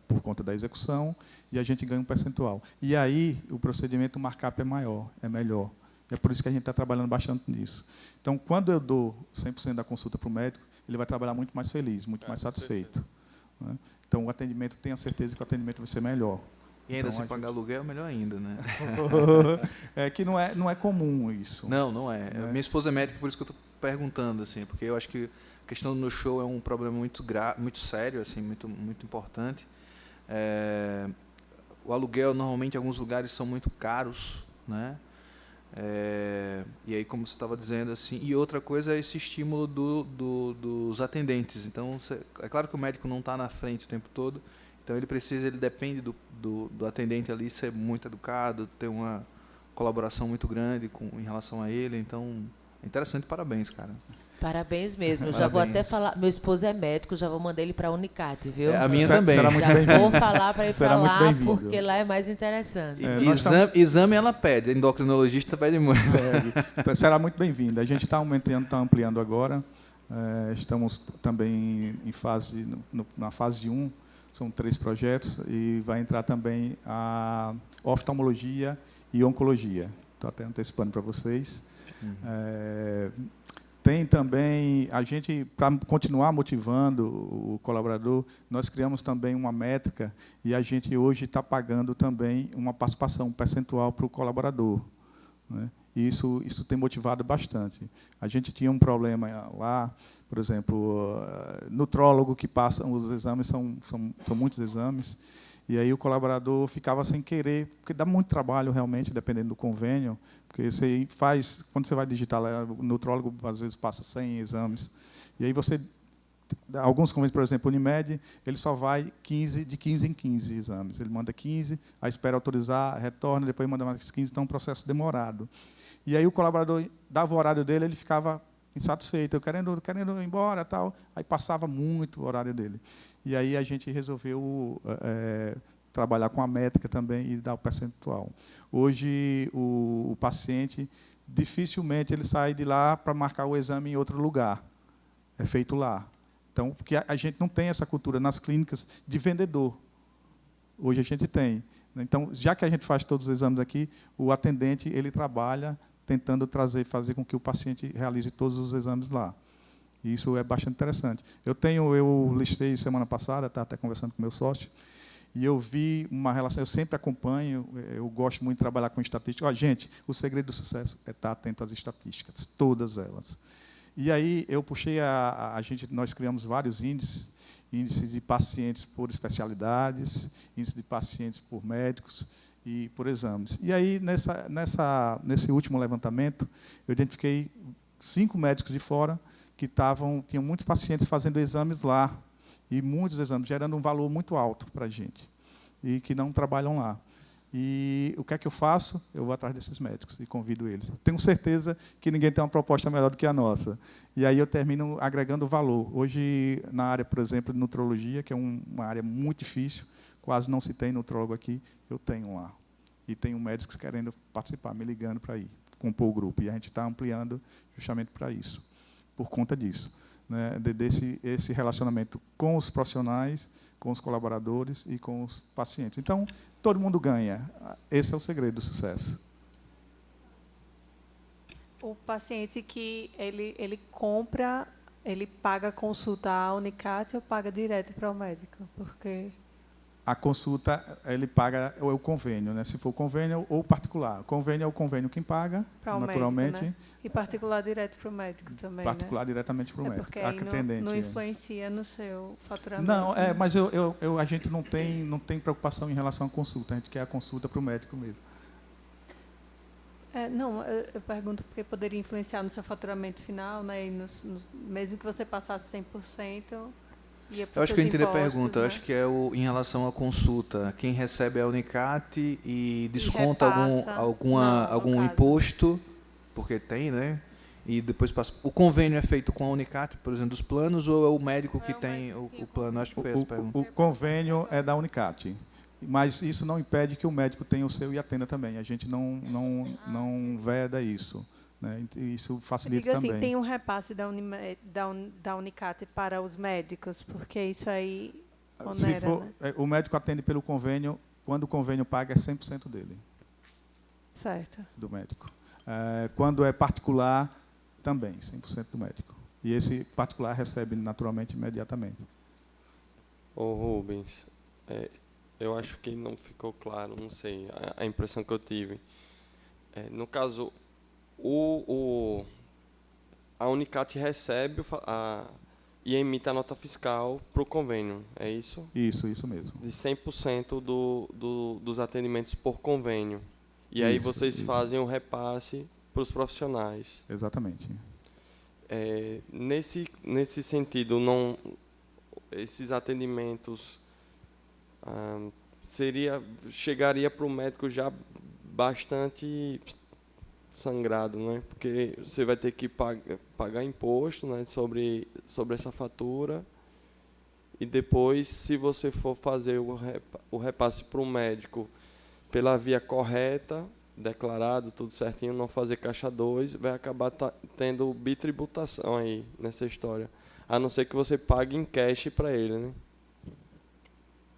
por conta da execução, e a gente ganha um percentual. E aí, o procedimento, o markup é maior, é melhor. É por isso que a gente está trabalhando bastante nisso. Então, quando eu dou 100% da consulta para o médico, ele vai trabalhar muito mais feliz, muito mais satisfeito. Né? Então, o atendimento, tenha certeza que o atendimento vai ser melhor. E ainda Então, sem a pagar aluguel, melhor ainda, né? É que não é comum isso. Não é. Minha esposa é médica, por isso que eu estou perguntando, assim, porque eu acho que a questão do no-show é um problema muito sério, assim, muito importante. O aluguel, normalmente, em alguns lugares são muito caros, né? E aí, como você estava dizendo, assim, e outra coisa é esse estímulo dos atendentes. Então, é claro que o médico não está na frente o tempo todo, então ele depende do atendente ali ser muito educado, ter uma colaboração muito grande em relação a ele. Então, é interessante, parabéns, cara. Parabéns mesmo. Eu Parabéns. já vou até falar. Meu esposo é médico, já vou mandar ele para a Unicat, viu? A minha também. Será muito Já bem-vindo. vou falar para ir para Será muito lá, bem-vindo. porque lá é mais interessante. Exame ela pede, endocrinologista pede muito. Então, será muito bem-vindo. A gente está aumentando, está ampliando agora. Estamos também na fase 1, são 3 projetos, e vai entrar também a oftalmologia e oncologia. Estou até antecipando para vocês. Tem também, a gente, para continuar motivando o colaborador, nós criamos também uma métrica e a gente hoje está pagando também uma participação, um percentual para o colaborador, né? E isso tem motivado bastante. A gente tinha um problema lá, por exemplo, nutrólogo que passa, os exames são muitos exames, e aí o colaborador ficava sem querer, porque dá muito trabalho realmente, dependendo do convênio, porque você faz, quando você vai digitar lá, o nutrólogo às vezes passa 100 exames, e aí você, alguns convênios, por exemplo, o Unimed, ele só vai de 15 em 15 exames. Ele manda 15, aí espera autorizar, retorna, depois manda mais 15, então é um processo demorado. E aí o colaborador dava o horário dele, ele ficava insatisfeito, eu querendo ir embora, tal. Aí passava muito o horário dele. E aí a gente resolveu trabalhar com a métrica também e dar o percentual. Hoje o paciente dificilmente ele sai de lá para marcar o exame em outro lugar. É feito lá. Então, porque a gente não tem essa cultura nas clínicas de vendedor. Hoje a gente tem. Então, já que a gente faz todos os exames aqui, o atendente ele trabalha tentando fazer com que o paciente realize todos os exames lá. E isso é bastante interessante. Eu listei semana passada, estava até conversando com meu sócio, e eu vi uma relação, eu sempre acompanho, eu gosto muito de trabalhar com estatística. Gente, o segredo do sucesso é estar atento às estatísticas, todas elas. E aí eu puxei nós criamos vários índices de pacientes por especialidades, índice de pacientes por médicos e por exames. E aí, nesse último levantamento, eu identifiquei 5 médicos de fora que tinham muitos pacientes fazendo exames lá, e muitos exames, gerando um valor muito alto para a gente, e que não trabalham lá. E o que é que eu faço? Eu vou atrás desses médicos e convido eles. Tenho certeza que ninguém tem uma proposta melhor do que a nossa. E aí eu termino agregando valor. Hoje, na área, por exemplo, de nutrologia, que é uma área muito difícil, quase não se tem nutrólogo aqui, eu tenho lá. E tenho médicos querendo participar, me ligando para ir, compor o grupo. E a gente está ampliando justamente para isso, por conta disso, né, esse relacionamento com os profissionais, com os colaboradores e com os pacientes. Então, todo mundo ganha. Esse é o segredo do sucesso. O paciente que ele compra, ele paga a consulta à Unicat ou paga direto para o médico? Porque A consulta, ele paga o convênio, né? Se for convênio ou particular. Convênio é o convênio quem paga, para o naturalmente. médico, né? E particular direto para o médico também, particular né? diretamente para o médico. Porque aí não influencia no seu faturamento. Não, mas a gente não tem preocupação em relação à consulta. A gente quer a consulta para o médico mesmo. Não, eu pergunto porque poderia influenciar no seu faturamento final, né? E mesmo que você passasse 100%, ia para eu acho que eu entendi a impostos, pergunta. né? Eu acho que é em relação à consulta. Quem recebe é a Unicat e desconta algum imposto, porque tem, né? E depois passa. O convênio é feito com a Unicat, por exemplo, dos planos, ou é o médico que tem o plano? Acho que foi essa pergunta. O convênio é da Unicat. Mas isso não impede que o médico tenha o seu e atenda também. A gente não veda isso, né? Isso facilita também. Assim, tem um repasse da Unicat para os médicos, porque isso aí onera, né? O médico atende pelo convênio, quando o convênio paga é 100% dele. Certo. Do médico. Quando é particular, também, 100% do médico. E esse particular recebe naturalmente, imediatamente. Ô Rubens, eu acho que não ficou claro, não sei, a impressão que eu tive. No caso, a Unicat recebe e emite a nota fiscal para o convênio, é isso? Isso mesmo. De 100% dos atendimentos por convênio. E aí vocês fazem o repasse para os profissionais. Exatamente. Nesse sentido, esses atendimentos chegaria para o médico já bastante sangrado, né? Porque você vai ter que pagar imposto, né, sobre essa fatura, e depois, se você for fazer o repasse para o médico pela via correta, declarado, tudo certinho, não fazer caixa 2, vai acabar tendo bitributação aí nessa história. A não ser que você pague em cash para ele, né?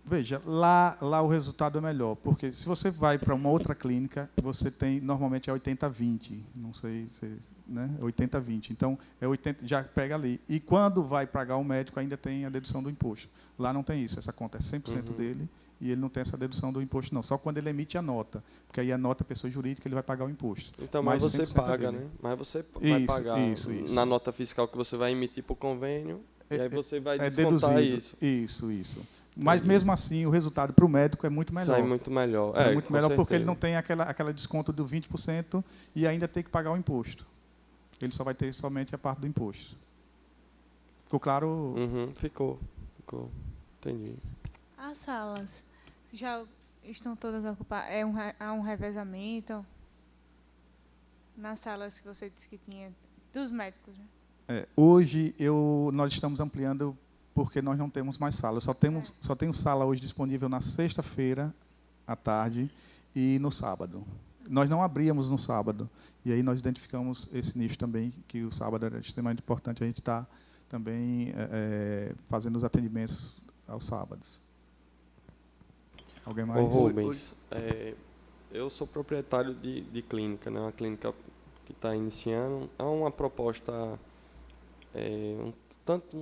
Veja, lá o resultado é melhor, porque se você vai para uma outra clínica, você tem, normalmente é 80-20, não sei se, né? 80-20, então é 80, já pega ali. E quando vai pagar o médico, ainda tem a dedução do imposto. Lá não tem isso, essa conta é 100% dele, e ele não tem essa dedução do imposto, não. Só quando ele emite a nota, porque aí a nota é pessoa jurídica, ele vai pagar o imposto. Então, mas você paga, né? Mas você vai pagar na nota fiscal que você vai emitir para o convênio, e aí você vai descontar isso. Isso. Mas, mesmo assim, o resultado para o médico é muito melhor. Sai muito melhor. Sai muito melhor porque ele não tem aquela desconto do 20% e ainda tem que pagar o imposto. Ele só vai ter somente a parte do imposto. Ficou claro? Ficou. Entendi. As salas já estão todas ocupadas? Há um revezamento nas salas que você disse que tinha, dos médicos, né? Hoje, nós estamos ampliando porque nós não temos mais sala. Eu só tenho sala hoje disponível na sexta-feira, à tarde, e no sábado. Nós não abríamos no sábado. E aí nós identificamos esse nicho também, que o sábado era extremamente importante. A gente está também fazendo os atendimentos aos sábados. Alguém mais? Rubens, eu sou proprietário de clínica, né? Uma clínica que está iniciando. É uma proposta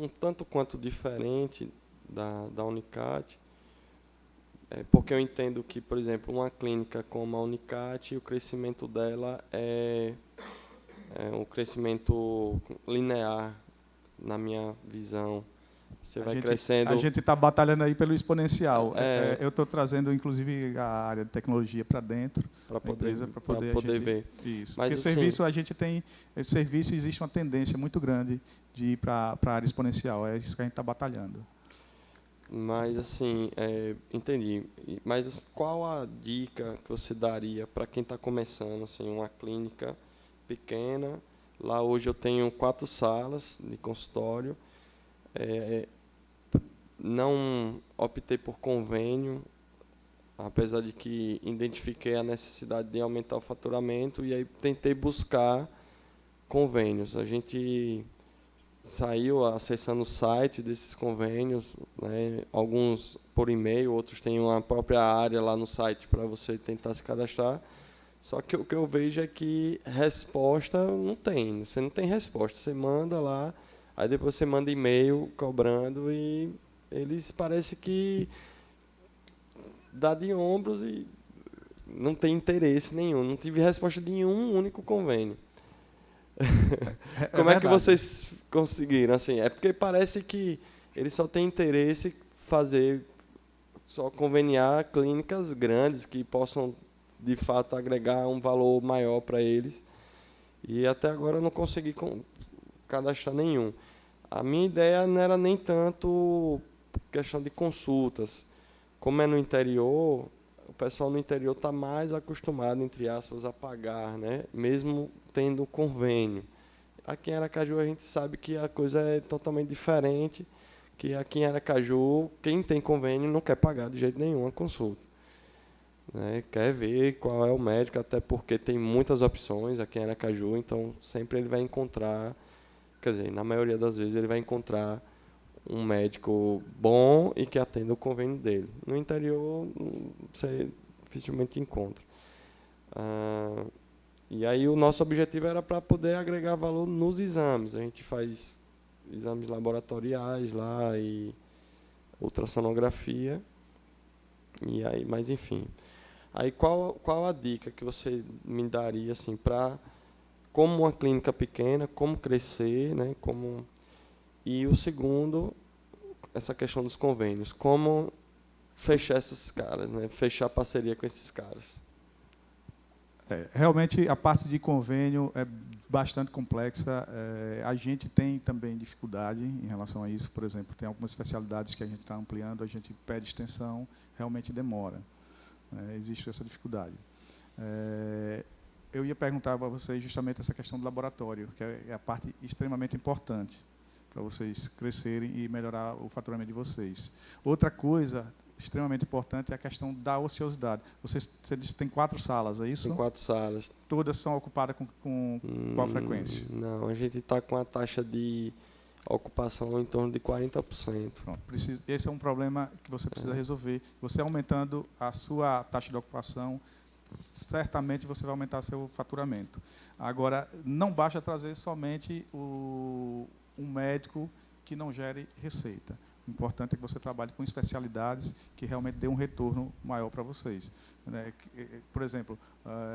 um tanto quanto diferente da Unicat, porque eu entendo que, por exemplo, uma clínica como a Unicat, o crescimento dela é um crescimento linear, na minha visão. Você vai crescendo... A gente está batalhando aí pelo exponencial. Eu estou trazendo, inclusive, a área de tecnologia para dentro da empresa para poder ver. Isso. Mas, porque assim, serviço, a gente tem... Serviço, existe uma tendência muito grande de ir para a área exponencial. É isso que a gente está batalhando. Mas, assim, entendi. Mas qual a dica que você daria para quem está começando, assim, uma clínica pequena? Lá hoje eu tenho 4 salas de consultório. Não optei por convênio, apesar de que identifiquei a necessidade de aumentar o faturamento, e aí tentei buscar convênios. A gente saiu acessando o site desses convênios, né? Alguns por e-mail, outros têm uma própria área lá no site para você tentar se cadastrar. Só que o que eu vejo é que resposta não tem. Você não tem resposta. Você manda lá, aí depois você manda e-mail cobrando e eles parece que dá de ombros e não tem interesse nenhum. Não tive resposta de nenhum único convênio. Como é que vocês conseguiram? Assim, é porque parece que eles só têm interesse em só conveniar clínicas grandes que possam, de fato, agregar um valor maior para eles. E até agora eu não consegui cadastrar nenhum. A minha ideia não era nem tanto questão de consultas. Como é no interior, o pessoal no interior está mais acostumado, entre aspas, a pagar, né? Mesmo tendo convênio. Aqui em Aracaju a gente sabe que a coisa é totalmente diferente, que aqui em Aracaju quem tem convênio não quer pagar de jeito nenhum a consulta. Né? Quer ver qual é o médico, até porque tem muitas opções aqui em Aracaju, então sempre ele vai encontrar, quer dizer, na maioria das vezes ele vai encontrar um médico bom e que atenda o convênio dele. No interior, você dificilmente encontra. E aí o nosso objetivo era para poder agregar valor nos exames. A gente faz exames laboratoriais lá e ultrassonografia. E aí, mas enfim. Aí qual a dica que você me daria assim para como uma clínica pequena, como crescer, né? E o segundo, essa questão dos convênios, como fechar esses caras, né? Fechar parceria com esses caras. Realmente, a parte de convênio é bastante complexa. A gente tem também dificuldade em relação a isso. Por exemplo, tem algumas especialidades que a gente está ampliando, a gente pede extensão, realmente demora. Existe essa dificuldade. Eu ia perguntar para vocês justamente essa questão do laboratório, que é a parte extremamente importante para vocês crescerem e melhorar o faturamento de vocês. Outra coisa extremamente importante é a questão da ociosidade. Você disse que tem 4 salas, é isso? Tem 4 salas. Todas são ocupadas com qual frequência? Não, a gente está com a taxa de ocupação em torno de 40%. Pronto, esse é um problema que você precisa resolver. Você aumentando a sua taxa de ocupação, certamente você vai aumentar seu faturamento. Agora, não basta trazer somente um médico que não gere receita. O importante é que você trabalhe com especialidades que realmente dê um retorno maior para vocês. Por exemplo,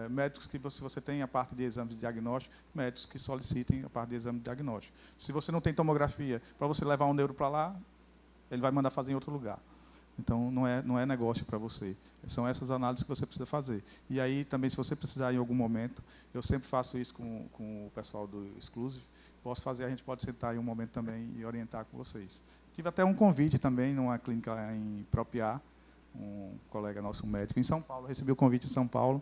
médicos que você tem a parte de exames de diagnóstico, médicos que solicitem a parte de exame de diagnóstico. Se você não tem tomografia, para você levar um neuro para lá, ele vai mandar fazer em outro lugar. Então, não é negócio para você. São essas análises que você precisa fazer. E aí, também, se você precisar em algum momento, eu sempre faço isso com o pessoal do Exclusive, posso fazer, a gente pode sentar em um momento também e orientar com vocês. Tive até um convite também numa clínica em Propiá, um colega nosso médico em São Paulo, recebi o convite em São Paulo,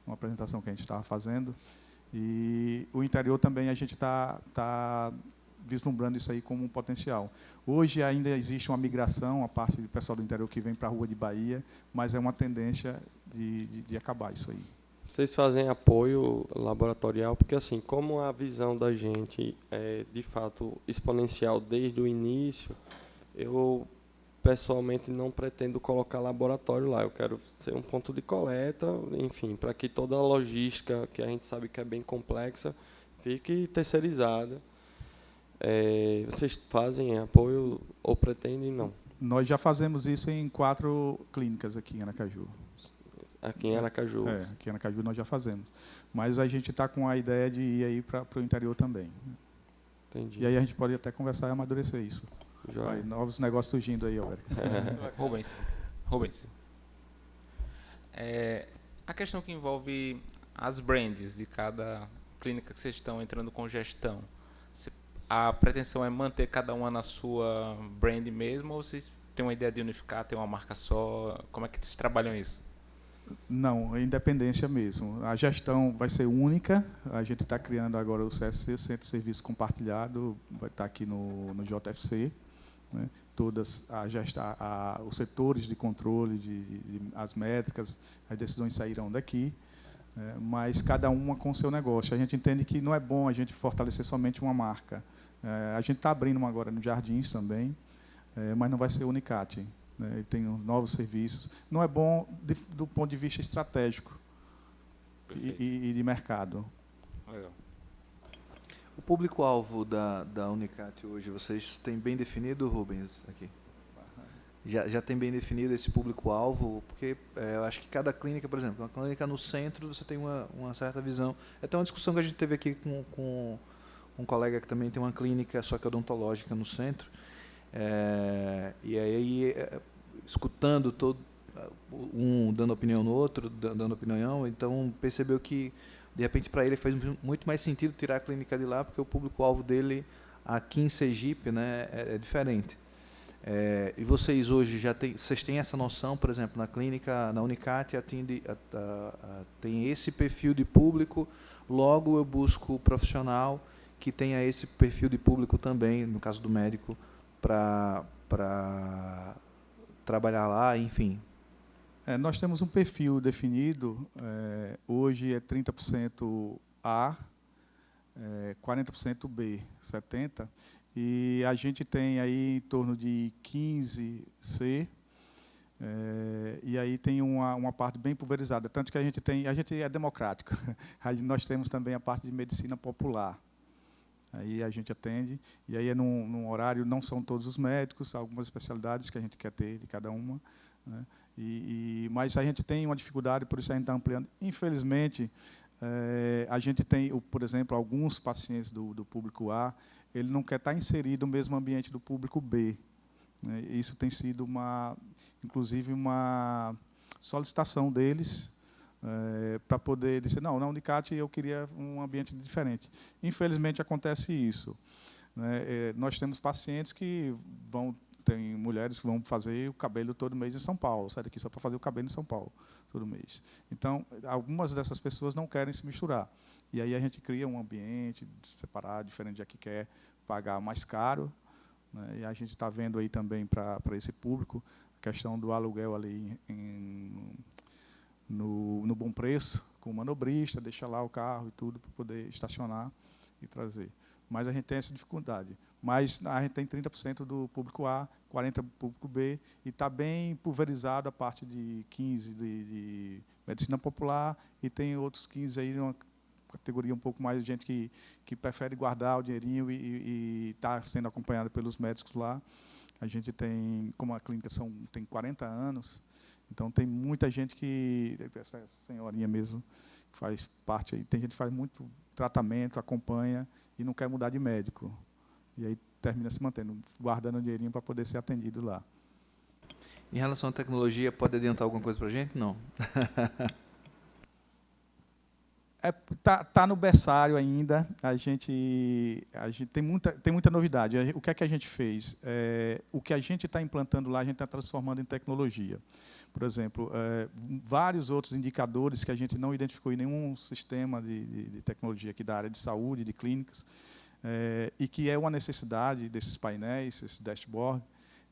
uma apresentação que a gente estava fazendo, e o interior também a gente está vislumbrando isso aí como um potencial. Hoje ainda existe uma migração, a parte do pessoal do interior que vem para a Rua de Bahia, mas é uma tendência de acabar isso aí. Vocês fazem apoio laboratorial, porque assim, como a visão da gente é de fato exponencial desde o início, eu pessoalmente não pretendo colocar laboratório lá. Eu quero ser um ponto de coleta, enfim, para que toda a logística, que a gente sabe que é bem complexa, fique terceirizada. Vocês fazem apoio ou pretendem não? Nós já fazemos isso em 4 clínicas aqui em Aracaju. Aqui em Aracaju. Aqui em Aracaju nós já fazemos. Mas a gente está com a ideia de ir aí para o interior também. Entendi. E aí a gente pode até conversar e amadurecer isso. Vai, novos negócios surgindo aí, Albert. Rubens. A questão que envolve as brands de cada clínica que vocês estão entrando com gestão. A pretensão é manter cada uma na sua brand mesmo, ou vocês têm uma ideia de unificar, ter uma marca só? Como é que vocês trabalham isso? Não, é independência mesmo. A gestão vai ser única. A gente está criando agora o CSC, Centro de Serviço Compartilhado, vai estar aqui no JFC. Né? Todas os setores de controle, as métricas, as decisões sairão daqui, mas cada uma com o seu negócio. A gente entende que não é bom a gente fortalecer somente uma marca. A gente está abrindo uma agora no Jardins também, mas não vai ser Unicat. Tem novos serviços. Não é bom do ponto de vista estratégico e de mercado. Legal. O público-alvo da Unicat hoje, vocês têm bem definido, Rubens, aqui? Já tem bem definido esse público-alvo? Porque eu acho que cada clínica, por exemplo, uma clínica no centro, você tem uma certa visão. É até uma discussão que a gente teve aqui com um colega que também tem uma clínica, só que odontológica, no centro. E aí, escutando um dando opinião no outro, dando opinião, então percebeu que, de repente, para ele faz muito mais sentido tirar a clínica de lá, porque o público-alvo dele aqui em Sergipe, né, é diferente. E vocês hoje vocês têm essa noção, por exemplo, na clínica, na Unicat, tem esse perfil de público, logo eu busco o profissional que tenha esse perfil de público também, no caso do médico, para trabalhar lá, enfim. Nós temos um perfil definido, hoje é 30% A, 40% B, 70%, e a gente tem aí em torno de 15 C, e aí tem uma parte bem pulverizada, tanto que a gente é democrático. Aí nós temos também a parte de medicina popular. Aí a gente atende, e aí num horário, não são todos os médicos, algumas especialidades que a gente quer ter de cada uma, né? Mas a gente tem uma dificuldade, por isso a gente está ampliando. Infelizmente, a gente tem, por exemplo, alguns pacientes do público A, ele não quer estar inserido no mesmo ambiente do público B. Né? Isso tem sido, inclusive, uma solicitação deles para poder dizer, não, na Unicat eu queria um ambiente diferente. Infelizmente, acontece isso. Né? Nós temos pacientes que tem mulheres que vão fazer o cabelo todo mês em São Paulo, sai daqui só para fazer o cabelo em São Paulo, todo mês. Então, algumas dessas pessoas não querem se misturar. E aí a gente cria um ambiente separado, diferente de que quer pagar mais caro. Né? E a gente está vendo aí também para esse público a questão do aluguel ali no bom preço, com o manobrista, deixa lá o carro e tudo para poder estacionar e trazer. Mas a gente tem essa dificuldade. Mas a gente tem 30% do público A, 40% do público B, e está bem pulverizado a parte de 15% de medicina popular, e tem outros 15% aí, uma categoria um pouco mais de gente que prefere guardar o dinheirinho e está sendo acompanhado pelos médicos lá. A gente tem, como a clínica tem 40 anos, então tem muita gente que, essa senhorinha mesmo, faz parte aí, tem gente que faz muito tratamento, acompanha e não quer mudar de médico. E aí termina se mantendo, guardando o dinheirinho para poder ser atendido lá. Em relação à tecnologia, pode adiantar alguma coisa para a gente? Não. Tá no berçário ainda. A gente tem muita novidade. O que é que a gente fez? O que a gente está implantando lá, a gente está transformando em tecnologia. Por exemplo, vários outros indicadores que a gente não identificou em nenhum sistema de tecnologia aqui da área de saúde, de clínicas, e que é uma necessidade desses painéis, esse dashboard,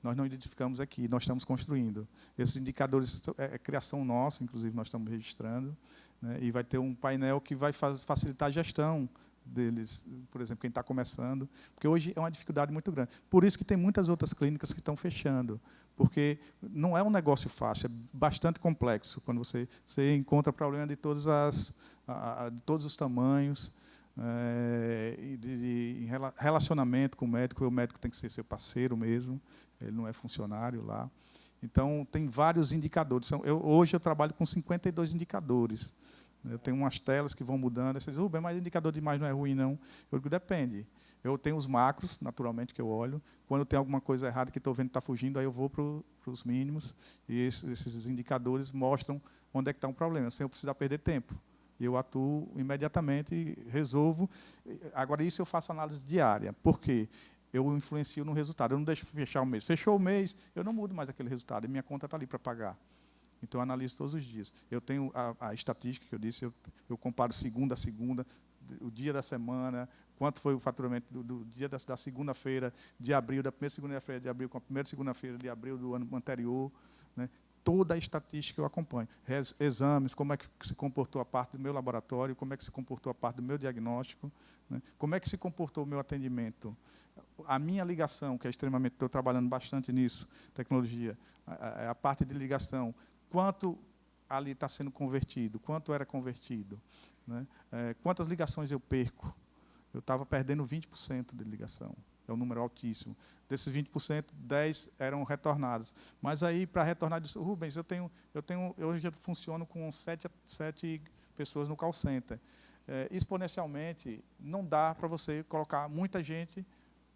nós não identificamos aqui, nós estamos construindo. Esses indicadores é criação nossa, inclusive nós estamos registrando, né, e vai ter um painel que vai facilitar a gestão deles, por exemplo, quem está começando, porque hoje é uma dificuldade muito grande. Por isso que tem muitas outras clínicas que estão fechando, porque não é um negócio fácil, é bastante complexo, quando você encontra problema de todos os tamanhos, de relacionamento com o médico tem que ser seu parceiro mesmo, ele não é funcionário lá. Então, tem vários indicadores. Hoje eu trabalho com 52 indicadores. Eu tenho umas telas que vão mudando. Vocês dizem, mas indicador de imagem não é ruim, não. Eu digo, depende. Eu tenho os macros, naturalmente, que eu olho. Quando tem alguma coisa errada que estou vendo que está fugindo, aí eu vou para os mínimos. E esses indicadores mostram onde é que está um problema, sem eu precisar perder tempo. Eu atuo imediatamente e resolvo. Agora, isso eu faço análise diária. Por quê? Eu influencio no resultado. Eu não deixo fechar o mês. Fechou o mês, eu não mudo mais aquele resultado. E minha conta está ali para pagar. Então, eu analiso todos os dias. Eu tenho a estatística que eu disse, eu comparo segunda a segunda, o dia da semana, quanto foi o faturamento do dia da segunda-feira de abril, da primeira segunda-feira de abril com a primeira segunda-feira de abril do ano anterior. Né? Toda a estatística eu acompanho. Exames, como é que se comportou a parte do meu laboratório, como é que se comportou a parte do meu diagnóstico, né? Como é que se comportou o meu atendimento. A minha ligação, que é extremamente, estou trabalhando bastante nisso, tecnologia, a parte de ligação, quanto ali está sendo convertido, quanto era convertido, né? Quantas ligações eu perco. Eu estava perdendo 20% de ligação. É um número altíssimo. Desses 20%, 10% eram retornados. Mas aí, para retornar, eu disse, Rubens, hoje eu funciono com 7 pessoas no call center. Exponencialmente, não dá para você colocar muita gente,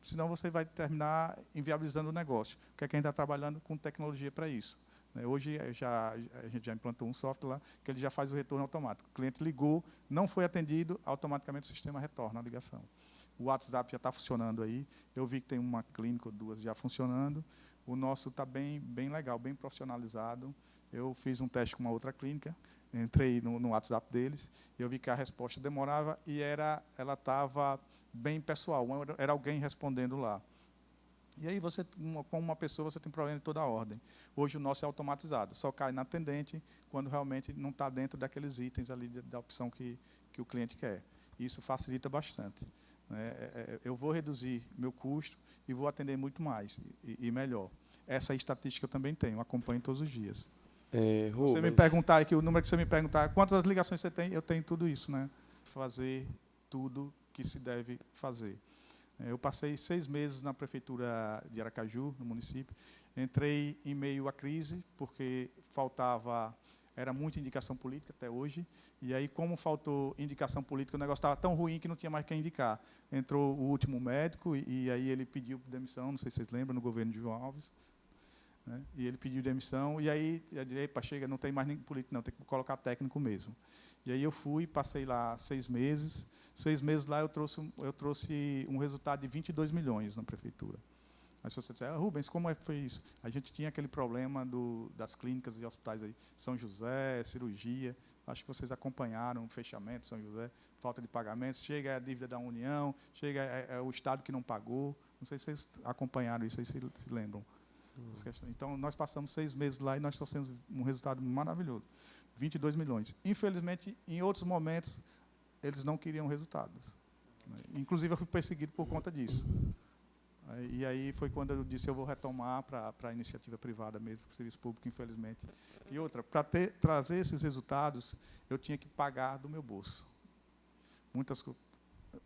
senão você vai terminar inviabilizando o negócio. Porque a gente está trabalhando com tecnologia para isso. Hoje, a gente já implantou um software lá, que ele já faz o retorno automático. O cliente ligou, não foi atendido, automaticamente o sistema retorna a ligação. O WhatsApp já está funcionando aí. Eu vi que tem uma clínica ou duas já funcionando. O nosso está bem legal, bem profissionalizado. Eu fiz um teste com uma outra clínica, entrei no WhatsApp deles, e eu vi que a resposta demorava e ela estava bem pessoal, era alguém respondendo lá. E aí, com uma pessoa, você tem problema de toda a ordem. Hoje, o nosso é automatizado, só cai na atendente quando realmente não está dentro daqueles itens ali da opção que o cliente quer. Isso facilita bastante. Eu vou reduzir meu custo e vou atender muito mais e melhor. Essa estatística eu também tenho, acompanho todos os dias. Você me perguntar aqui, o número que você me perguntar, quantas ligações você tem, eu tenho tudo isso, né? Fazer tudo que se deve fazer. Eu passei 6 meses na prefeitura de Aracaju, no município. Entrei em meio à crise, porque era muita indicação política até hoje, e aí, como faltou indicação política, o negócio estava tão ruim que não tinha mais quem indicar. Entrou o último médico, e aí ele pediu demissão, não sei se vocês lembram, no governo de João Alves, né? E ele pediu demissão, e aí, chega, não tem mais nem político, não, tem que colocar técnico mesmo. E aí eu fui, passei lá 6 meses. 6 meses lá eu trouxe um resultado de 22 milhões na prefeitura. Mas se você disser, Rubens, como foi isso? A gente tinha aquele problema das clínicas e hospitais aí, São José, cirurgia, acho que vocês acompanharam o fechamento, São José, falta de pagamentos, chega a dívida da União, chega o Estado que não pagou, não sei se vocês acompanharam isso aí, se lembram. Então, nós passamos 6 meses lá e nós trouxemos um resultado maravilhoso, 22 milhões. Infelizmente, em outros momentos, eles não queriam resultados. Inclusive, eu fui perseguido por conta disso. E aí foi quando eu disse, eu vou retomar para a iniciativa privada mesmo, para o serviço público, infelizmente. E outra, para trazer esses resultados, eu tinha que pagar do meu bolso.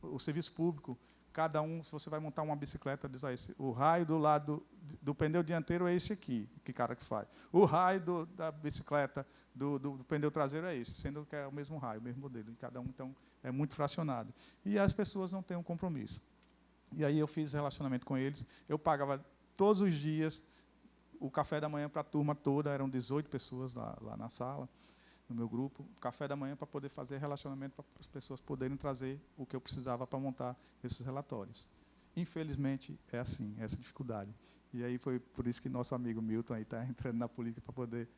O serviço público, cada um, se você vai montar uma bicicleta, diz, o raio do lado do pneu dianteiro é esse aqui, que cara que faz. O raio da bicicleta do pneu traseiro é esse, sendo que é o mesmo raio, o mesmo modelo. E cada um, então, é muito fracionado. E as pessoas não têm um compromisso. E aí eu fiz relacionamento com eles, eu pagava todos os dias o café da manhã para a turma toda, eram 18 pessoas lá na sala, no meu grupo, café da manhã para poder fazer relacionamento para as pessoas poderem trazer o que eu precisava para montar esses relatórios. Infelizmente, é assim, essa dificuldade. E aí foi por isso que nosso amigo Milton está entrando na política para poder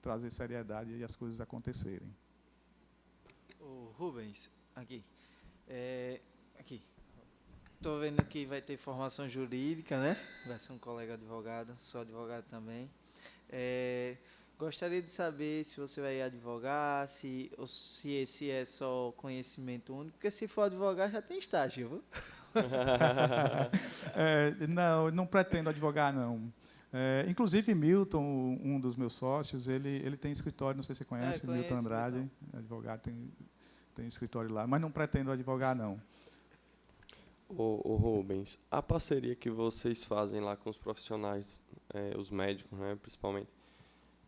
trazer seriedade e as coisas acontecerem. O Rubens, aqui. Aqui. Estou vendo que vai ter formação jurídica, né? Vai ser um colega advogado, sou advogado também. Gostaria de saber se você vai advogar, se esse é só conhecimento único, porque se for advogar já tem estágio, viu? Não pretendo advogar, não. Inclusive, Milton, um dos meus sócios, ele tem escritório, não sei se você conhece, Milton Andrade, então. Advogado, tem escritório lá, mas não pretendo advogar, não. O Rubens, a parceria que vocês fazem lá com os profissionais, os médicos, né, principalmente,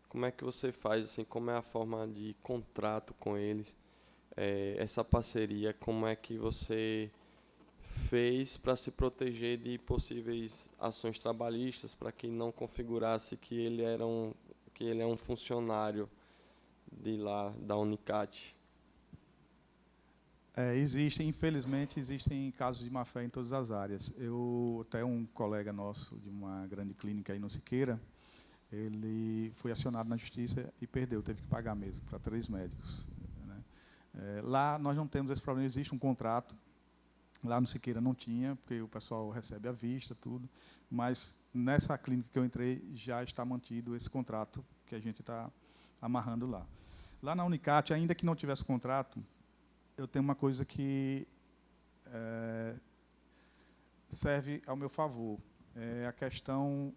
como é que você faz, assim, como é a forma de contrato com eles, essa parceria, como é que você fez para se proteger de possíveis ações trabalhistas, para que não configurasse que ele é um funcionário de lá, da Unicat? Infelizmente, existem casos de má-fé em todas as áreas. Até um colega nosso de uma grande clínica aí no Siqueira, ele foi acionado na justiça e perdeu, teve que pagar mesmo, para 3 médicos. Né? Lá nós não temos esse problema, existe um contrato, lá no Siqueira não tinha, porque o pessoal recebe à vista, tudo, mas nessa clínica que eu entrei já está mantido esse contrato que a gente está amarrando lá. Lá na Unicat, ainda que não tivesse contrato, eu tenho uma coisa que serve ao meu favor, é a questão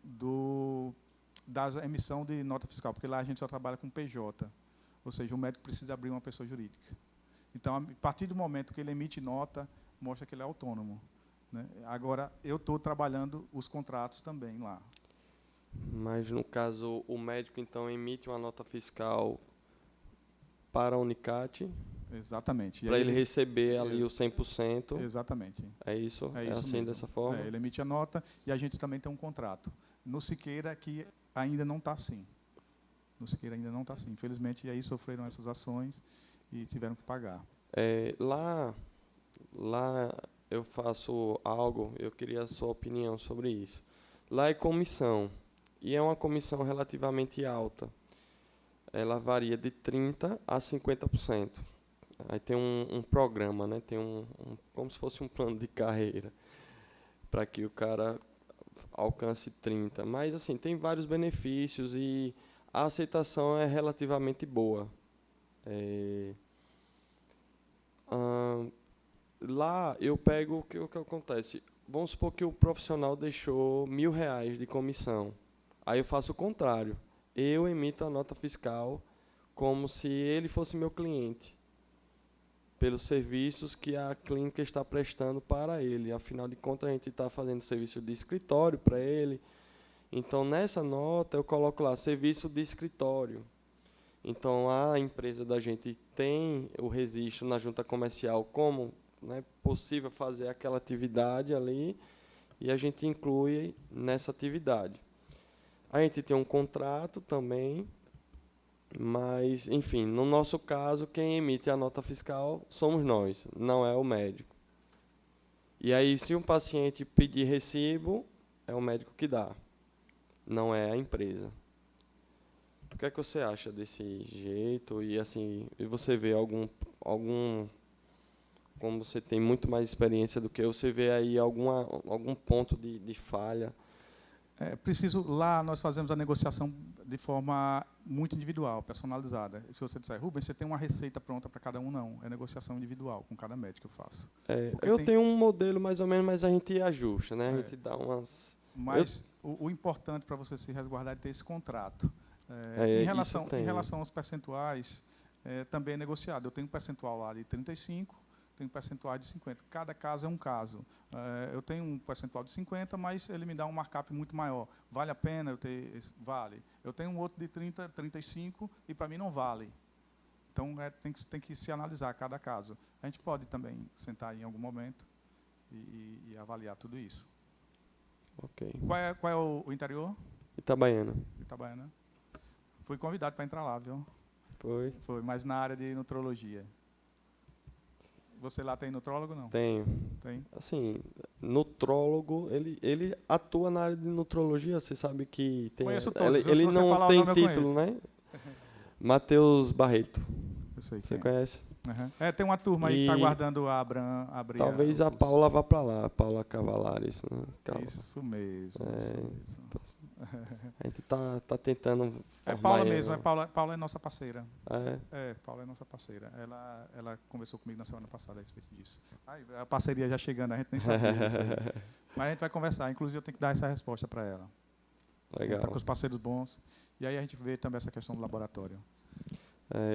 da emissão de nota fiscal, porque lá a gente só trabalha com PJ, ou seja, o médico precisa abrir uma pessoa jurídica. Então, a partir do momento que ele emite nota, mostra que ele é autônomo. Né? Agora, eu estou trabalhando os contratos também lá. Mas, no caso, o médico, então, emite uma nota fiscal para a Unicat. Exatamente. Para ele receber ali o 100%. Exatamente. É isso? É isso assim, mesmo. Dessa forma? Ele emite a nota e a gente também tem um contrato. No Siqueira, aqui ainda não está assim. No Siqueira ainda não está assim. Infelizmente, e aí sofreram essas ações e tiveram que pagar. Lá eu faço algo, eu queria a sua opinião sobre isso. Lá é comissão, e é uma comissão relativamente alta. Ela varia de 30% a 50%. Aí tem um programa, né? Tem como se fosse um plano de carreira, para que o cara alcance 30%. Mas, assim, tem vários benefícios e a aceitação é relativamente boa. Lá eu pego o que acontece. Vamos supor que o profissional deixou R$1.000 de comissão. Aí eu faço o contrário. Eu emito a nota fiscal como se ele fosse meu cliente, pelos serviços que a clínica está prestando para ele. Afinal de contas, a gente está fazendo serviço de escritório para ele. Então, nessa nota, eu coloco lá, serviço de escritório. Então, a empresa da gente tem o registro na junta comercial como, né, possível fazer aquela atividade ali, e a gente inclui nessa atividade. A gente tem um contrato também, mas, enfim, no nosso caso, quem emite a nota fiscal somos nós, não é o médico. E aí, se um paciente pedir recibo, é o médico que dá, não é a empresa. O que é que você acha desse jeito? E assim, e você vê algum como você tem muito mais experiência do que eu, você vê aí algum ponto de falha? Lá nós fazemos a negociação de forma muito individual, personalizada. Se você disser, Rubens, você tem uma receita pronta para cada um, não. É negociação individual, com cada médico que eu faço. Eu tenho um modelo mais ou menos, mas a gente ajusta, né? A gente dá umas... Mas o importante para você se resguardar é ter esse contrato. Em relação aos percentuais, também é negociado. Eu tenho um percentual lá de 35%, tenho um percentual de 50%. Cada caso é um caso. Eu tenho um percentual de 50%, mas ele me dá um markup muito maior. Vale a pena eu ter esse? Vale. Eu tenho um outro de 30%, 35%, e para mim não vale. Então, tem que se analisar cada caso. A gente pode também sentar em algum momento e avaliar tudo isso. Ok. Qual é o interior? Itabaiana. Itabaiana. Fui convidado para entrar lá, viu? Foi? Foi, mas na área de nutrologia. Você lá tem nutrólogo, não? Tenho. Tem? Assim, nutrólogo, ele atua na área de nutrologia, você sabe que tem... Conheço todos. Ele não tem título, né? Matheus Barreto. Eu sei você conhece? Uhum. Tem uma turma aí que está aguardando a Abram abrir. Talvez a Paula vá para lá, a Paula Cavalares. Né? Isso mesmo. A gente está tentando... Paula mesmo, Paula é nossa parceira. Paula é nossa parceira. Ela conversou comigo na semana passada a respeito disso. A parceria já chegando, a gente nem sabia disso aí. Mas a gente vai conversar, inclusive eu tenho que dar essa resposta para ela. Legal. Está com os parceiros bons. E aí a gente vê também essa questão do laboratório.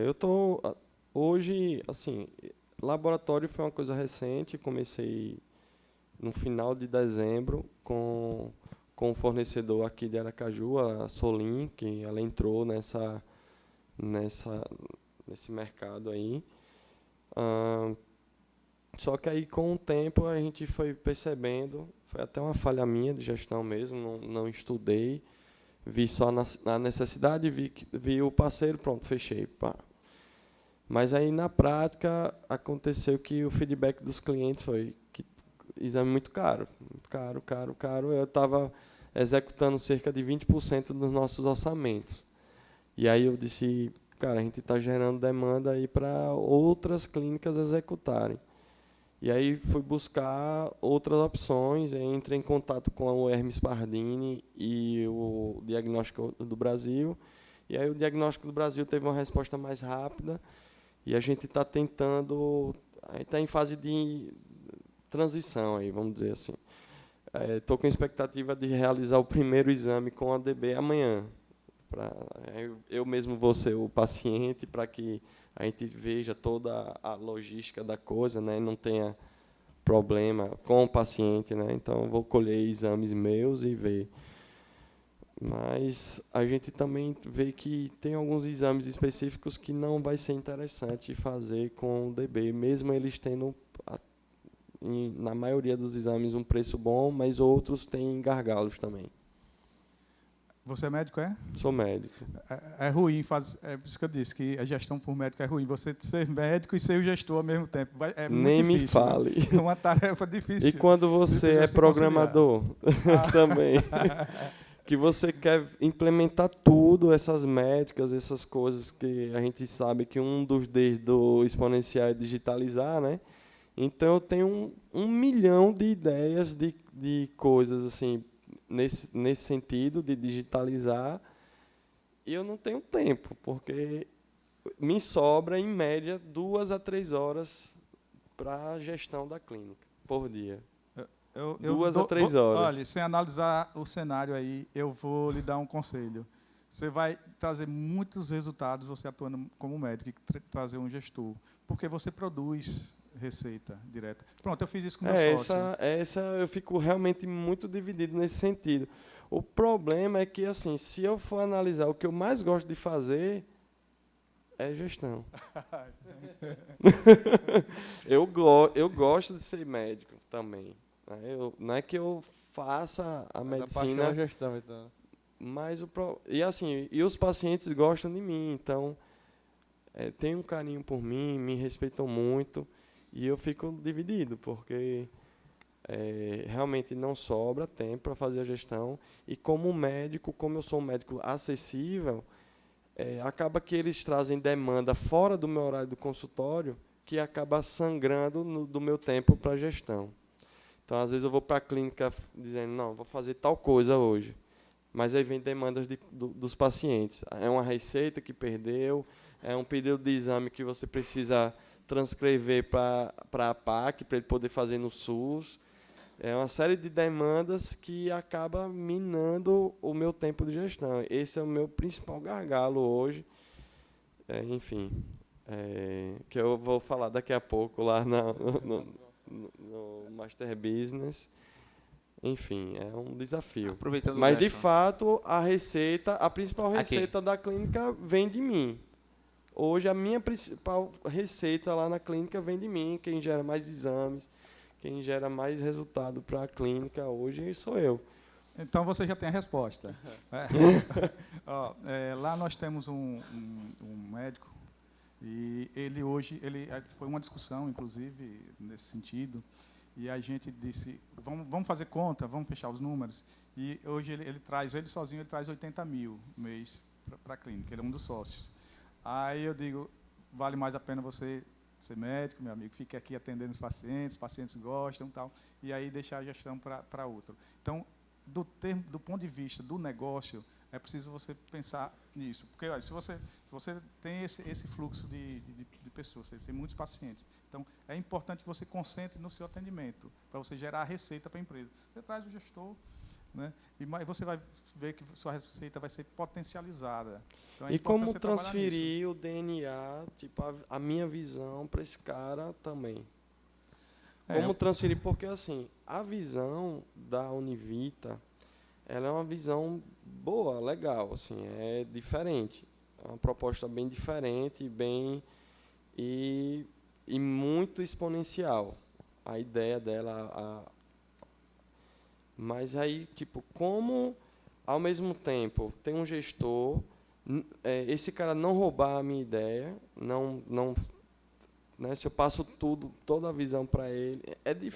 Eu estou... Hoje, assim, laboratório foi uma coisa recente, comecei no final de dezembro com um fornecedor aqui de Aracaju, a Solim, que ela entrou nesse mercado aí. Só que aí, com o tempo, a gente foi percebendo, foi até uma falha minha de gestão mesmo, não estudei, vi só na necessidade, vi o parceiro, pronto, fechei, pá. Mas aí, na prática, aconteceu que o feedback dos clientes foi que exame muito caro. Eu estava executando cerca de 20% dos nossos orçamentos. E aí eu disse, cara, a gente está gerando demanda aí para outras clínicas executarem. E aí fui buscar outras opções, entrei em contato com o Hermes Pardini e o Diagnóstico do Brasil. E aí o Diagnóstico do Brasil teve uma resposta mais rápida. E a gente está tentando, a gente está em fase de transição, aí, vamos dizer assim. Estou com a expectativa de realizar o primeiro exame com a DB amanhã. Eu mesmo vou ser o paciente para que a gente veja toda a logística da coisa, né, não tenha problema com o paciente. Né, então, vou colher exames meus e ver. Mas a gente também vê que tem alguns exames específicos que não vai ser interessante fazer com o DB, mesmo eles tendo, na maioria dos exames, um preço bom, mas outros têm gargalos também. Você é médico, é? Sou médico. É ruim, é por isso que eu disse que a gestão por médico é ruim. Você ser médico e ser o gestor ao mesmo tempo. É muito Nem difícil, me fale. Né? É uma tarefa difícil. E quando você é programador também, que você quer implementar tudo, essas métricas, essas coisas que a gente sabe que um dos Ds do exponencial é digitalizar, né? Então, eu tenho um milhão de ideias de coisas assim, nesse sentido de digitalizar, e eu não tenho tempo, porque me sobra, em média, 2 a 3 horas para a gestão da clínica, por dia. 2 a 3 horas. Olha, sem analisar o cenário aí, eu vou lhe dar um conselho. Você vai trazer muitos resultados, você atuando como médico, e trazer um gestor, porque você produz receita direta. Pronto, eu fiz isso com o meu sócio. Essa eu fico realmente muito dividido nesse sentido. O problema é que, assim, se eu for analisar o que eu mais gosto de fazer, é gestão. eu gosto de ser médico também. Né? Não é que eu faça a medicina... A gestão, então. Mas e os pacientes gostam de mim, então tem um carinho por mim, me respeitam muito, e eu fico dividido, porque realmente não sobra tempo para fazer a gestão, e como médico, como eu sou um médico acessível, acaba que eles trazem demanda fora do meu horário do consultório, que acaba sangrando do meu tempo para a gestão. Então, às vezes eu vou para a clínica dizendo, não, vou fazer tal coisa hoje. Mas aí vem demandas dos pacientes. É uma receita que perdeu, é um pedido de exame que você precisa transcrever para a PAC, para ele poder fazer no SUS. É uma série de demandas que acaba minando o meu tempo de gestão. Esse é o meu principal gargalo hoje. Enfim, que eu vou falar daqui a pouco lá no Master Business. Enfim, é um desafio. Mas, de fato, a principal receita da clínica vem de mim. Hoje, a minha principal receita lá na clínica vem de mim. Quem gera mais exames, quem gera mais resultado para a clínica hoje sou eu. Então, você já tem a resposta. Lá nós temos um médico, e ele hoje, foi uma discussão, inclusive, nesse sentido. E a gente disse, vamos fazer conta, vamos fechar os números. E hoje ele sozinho, ele traz 80 mil mês para a clínica, ele é um dos sócios. Aí eu digo, vale mais a pena você ser médico, meu amigo, fique aqui atendendo os pacientes gostam e tal, e aí deixar a gestão para outro. Então, do ponto de vista do negócio, é preciso você pensar nisso. Porque, olha, se você tem esse fluxo de pessoas, você tem muitos pacientes, então é importante que você concentre no seu atendimento, para você gerar a receita para a empresa. Você traz o gestor, né, e você vai ver que sua receita vai ser potencializada. Então, e como transferir o DNA, tipo, a minha visão para esse cara também? Como transferir? Porque, assim, a visão da Univita, ela é uma visão boa, legal, assim, é diferente. É uma proposta bem diferente, e muito exponencial. A ideia dela. Mas aí, tipo, como, ao mesmo tempo, tem um gestor, esse cara não roubar a minha ideia, né, se eu passo toda a visão para ele,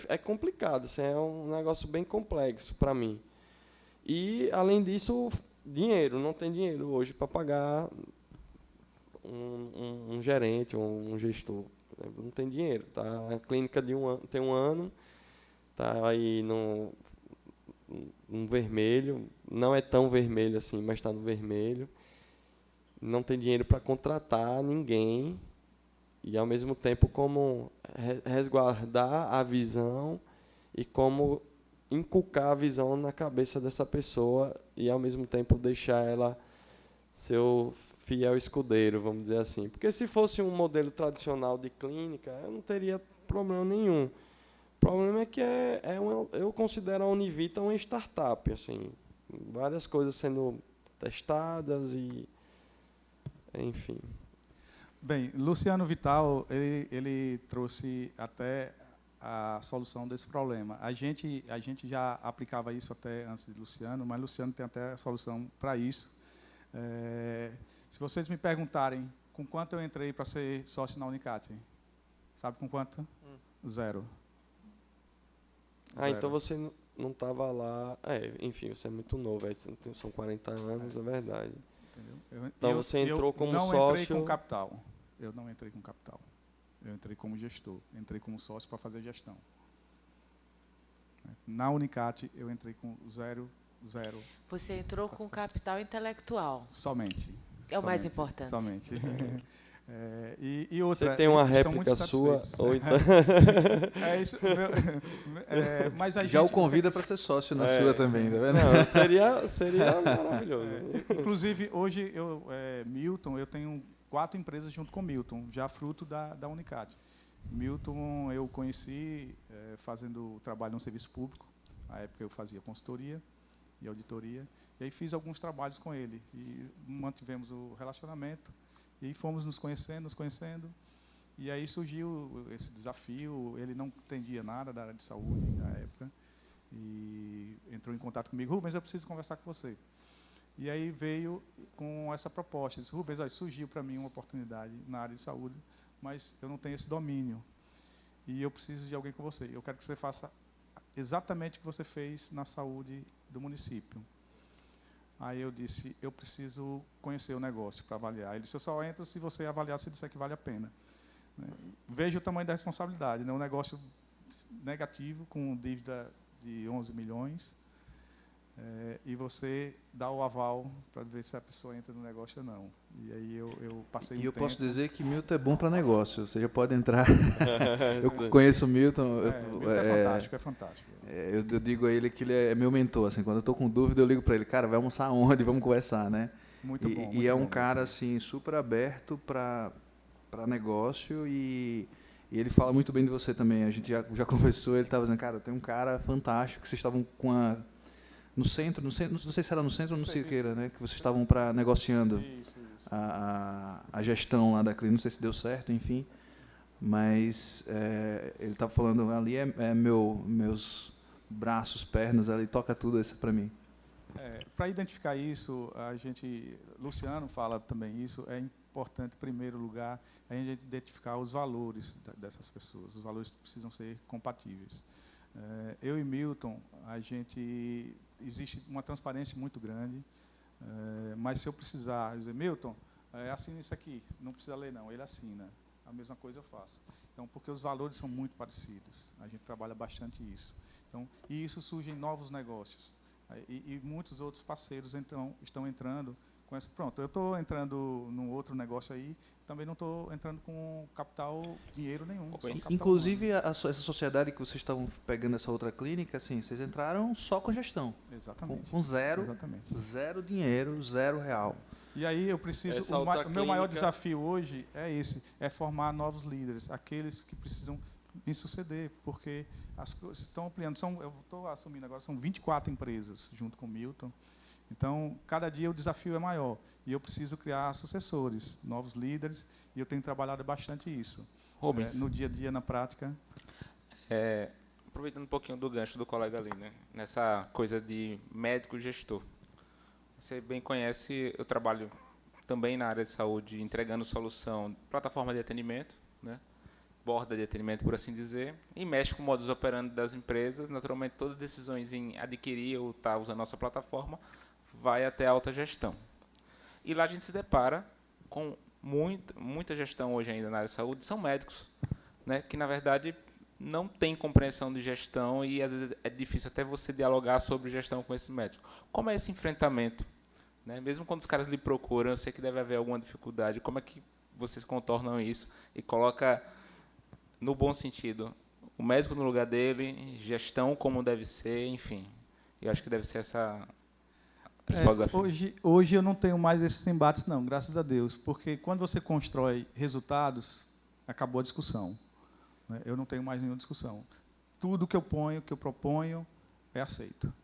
é complicado, assim, é um negócio bem complexo para mim. E, além disso, dinheiro. Não tem dinheiro hoje para pagar um gerente, um gestor. Não tem dinheiro. Tá? A clínica tem um ano, está aí no vermelho. Não é tão vermelho assim, mas está no vermelho. Não tem dinheiro para contratar ninguém. E, ao mesmo tempo, como resguardar a visão e como inculcar a visão na cabeça dessa pessoa e, ao mesmo tempo, deixar ela seu fiel escudeiro, vamos dizer assim. Porque se fosse um modelo tradicional de clínica, eu não teria problema nenhum. O problema é que eu considero a Univita uma startup, assim, várias coisas sendo testadas e, enfim. Bem, Luciano Vital, ele trouxe até a solução desse problema. A gente já aplicava isso até antes de Luciano, mas Luciano tem até a solução para isso. Se vocês me perguntarem com quanto eu entrei para ser sócio na Unicat, sabe com quanto? 0. Então você não estava lá... enfim, você é muito novo, são 40 anos, é verdade. Entendeu? Então você entrou como sócio... Eu não entrei com capital. Eu não entrei com capital. Eu entrei como gestor, entrei como sócio para fazer gestão. Na Unicat, eu entrei com 0. Você entrou com capital intelectual. Somente. É o mais importante. Somente. E outra, você tem uma réplica sua? Ou então... isso. Mas a já gente... o convida para ser sócio na sua também, tá vendo? Não, seria maravilhoso. Inclusive, hoje, Milton, eu tenho 4 empresas junto com Milton, já fruto da Unicat. Milton eu conheci fazendo trabalho no serviço público. Na época eu fazia consultoria e auditoria. E aí fiz alguns trabalhos com ele. E mantivemos o relacionamento. E fomos nos conhecendo. E aí surgiu esse desafio. Ele não entendia nada da área de saúde na época. E entrou em contato comigo. Rubens, eu preciso conversar com você. E aí veio com essa proposta. Ele disse, Rubens, olha, surgiu para mim uma oportunidade na área de saúde, mas eu não tenho esse domínio. E eu preciso de alguém com você. Eu quero que você faça exatamente o que você fez na saúde do município. Aí eu disse, eu preciso conhecer o negócio para avaliar. Ele disse, eu só entro se você avaliar, se disser que vale a pena. Veja o tamanho da responsabilidade. Um negócio negativo, com dívida de 11 milhões, e você dá o aval para ver se a pessoa entra no negócio ou não. E aí eu passei E eu tempo. posso dizer que Milton é bom para negócio, você já pode entrar. Eu conheço o Milton. Milton é fantástico, é fantástico. Eu digo a ele que ele é meu mentor. Assim, quando eu estou com dúvida, eu ligo para ele, cara, vai almoçar onde? Vamos conversar, né? Muito bom. E é um cara assim super aberto para negócio e ele fala muito bem de você também. A gente já conversou, ele estava dizendo, cara, tem um cara fantástico que vocês estavam com no centro, não sei se era no centro ou no Siqueira, né? Que vocês estavam negociando isso. A gestão lá da clínica, não sei se deu certo, enfim. Mas ele estava falando, ali meus braços, pernas, ali toca tudo isso para mim. Para identificar isso, Luciano fala também isso, é importante, em primeiro lugar, a gente identificar os valores dessas pessoas, os valores precisam ser compatíveis. Eu e Milton, existe uma transparência muito grande, mas se eu precisar dizer, Milton, assina isso aqui, não precisa ler não, ele assina, a mesma coisa eu faço. Então, porque os valores são muito parecidos, a gente trabalha bastante isso. Então, e isso surge em novos negócios, e muitos outros parceiros estão entrando com essa. Pronto, eu estou entrando num outro negócio aí, também não estou entrando com capital, dinheiro nenhum. Inclusive, essa sociedade que vocês estavam pegando, essa outra clínica, assim, vocês entraram só com gestão. Exatamente. Com zero dinheiro, R$0. E aí eu preciso. O meu maior desafio hoje é formar novos líderes, aqueles que precisam me suceder, porque as coisas estão ampliando. Eu estou assumindo agora, são 24 empresas junto com o Milton. Então, cada dia o desafio é maior. E eu preciso criar sucessores, novos líderes, e eu tenho trabalhado bastante isso. Rubens, no dia a dia, na prática. Aproveitando um pouquinho do gancho do colega ali, né? Nessa coisa de médico gestor. Você bem conhece, eu trabalho também na área de saúde, entregando solução, plataforma de atendimento, né? Borda de atendimento, por assim dizer, e mexe com o modus operandi das empresas. Naturalmente, todas as decisões em adquirir ou estar usando a nossa plataforma vai até a alta gestão. E lá a gente se depara com muita gestão hoje ainda na área de saúde, são médicos, né, que, na verdade, não têm compreensão de gestão e, às vezes, é difícil até você dialogar sobre gestão com esses médicos. Como é esse enfrentamento? Né? Mesmo quando os caras lhe procuram, eu sei que deve haver alguma dificuldade. Como é que vocês contornam isso e coloca, no bom sentido, o médico no lugar dele, gestão como deve ser, enfim. Eu acho que deve ser essa a principal desafio. Hoje eu não tenho mais esses embates, não, graças a Deus, porque quando você constrói resultados, acabou a discussão. Né? Eu não tenho mais nenhuma discussão. Tudo que eu proponho, é aceito.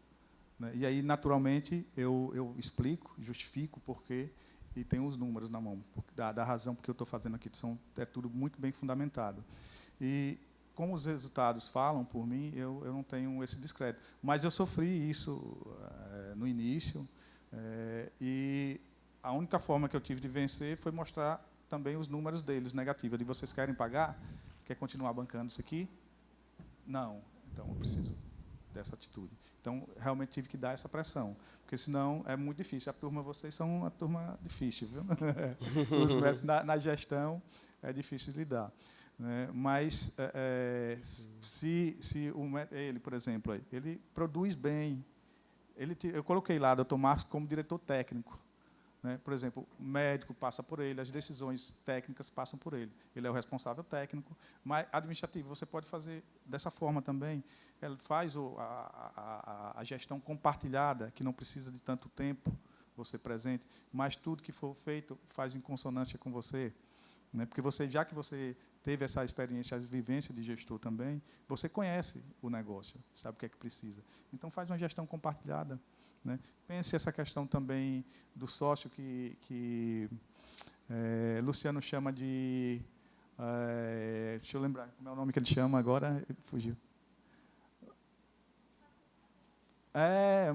Né? E aí, naturalmente, eu explico, justifico porquê, e tenho os números na mão, da razão porque eu estou fazendo aqui, é tudo muito bem fundamentado. E, como os resultados falam por mim, eu não tenho esse descrédito. Mas eu sofri isso no início, e a única forma que eu tive de vencer foi mostrar também os números deles, negativos. De vocês querem pagar? Quer continuar bancando isso aqui? Não. Então, eu preciso dessa atitude. Então, realmente tive que dar essa pressão, porque senão é muito difícil. Vocês são uma turma difícil, viu? Os médicos na gestão é difícil de lidar. Né? Mas se ele, por exemplo, ele produz bem. Eu coloquei lá o Dr. Marcos como diretor técnico. Né? Por exemplo, o médico passa por ele, as decisões técnicas passam por ele. Ele é o responsável técnico, mas administrativo você pode fazer dessa forma também. Ele faz a gestão compartilhada, que não precisa de tanto tempo você presente, mas tudo que for feito faz em consonância com você. Né? Porque já que você teve essa experiência, a vivência de gestor também, você conhece o negócio, sabe o que é que precisa. Então, faz uma gestão compartilhada. Né? Pense essa questão também do sócio que Luciano chama de... deixa eu lembrar, como é o nome que ele chama agora? Fugiu.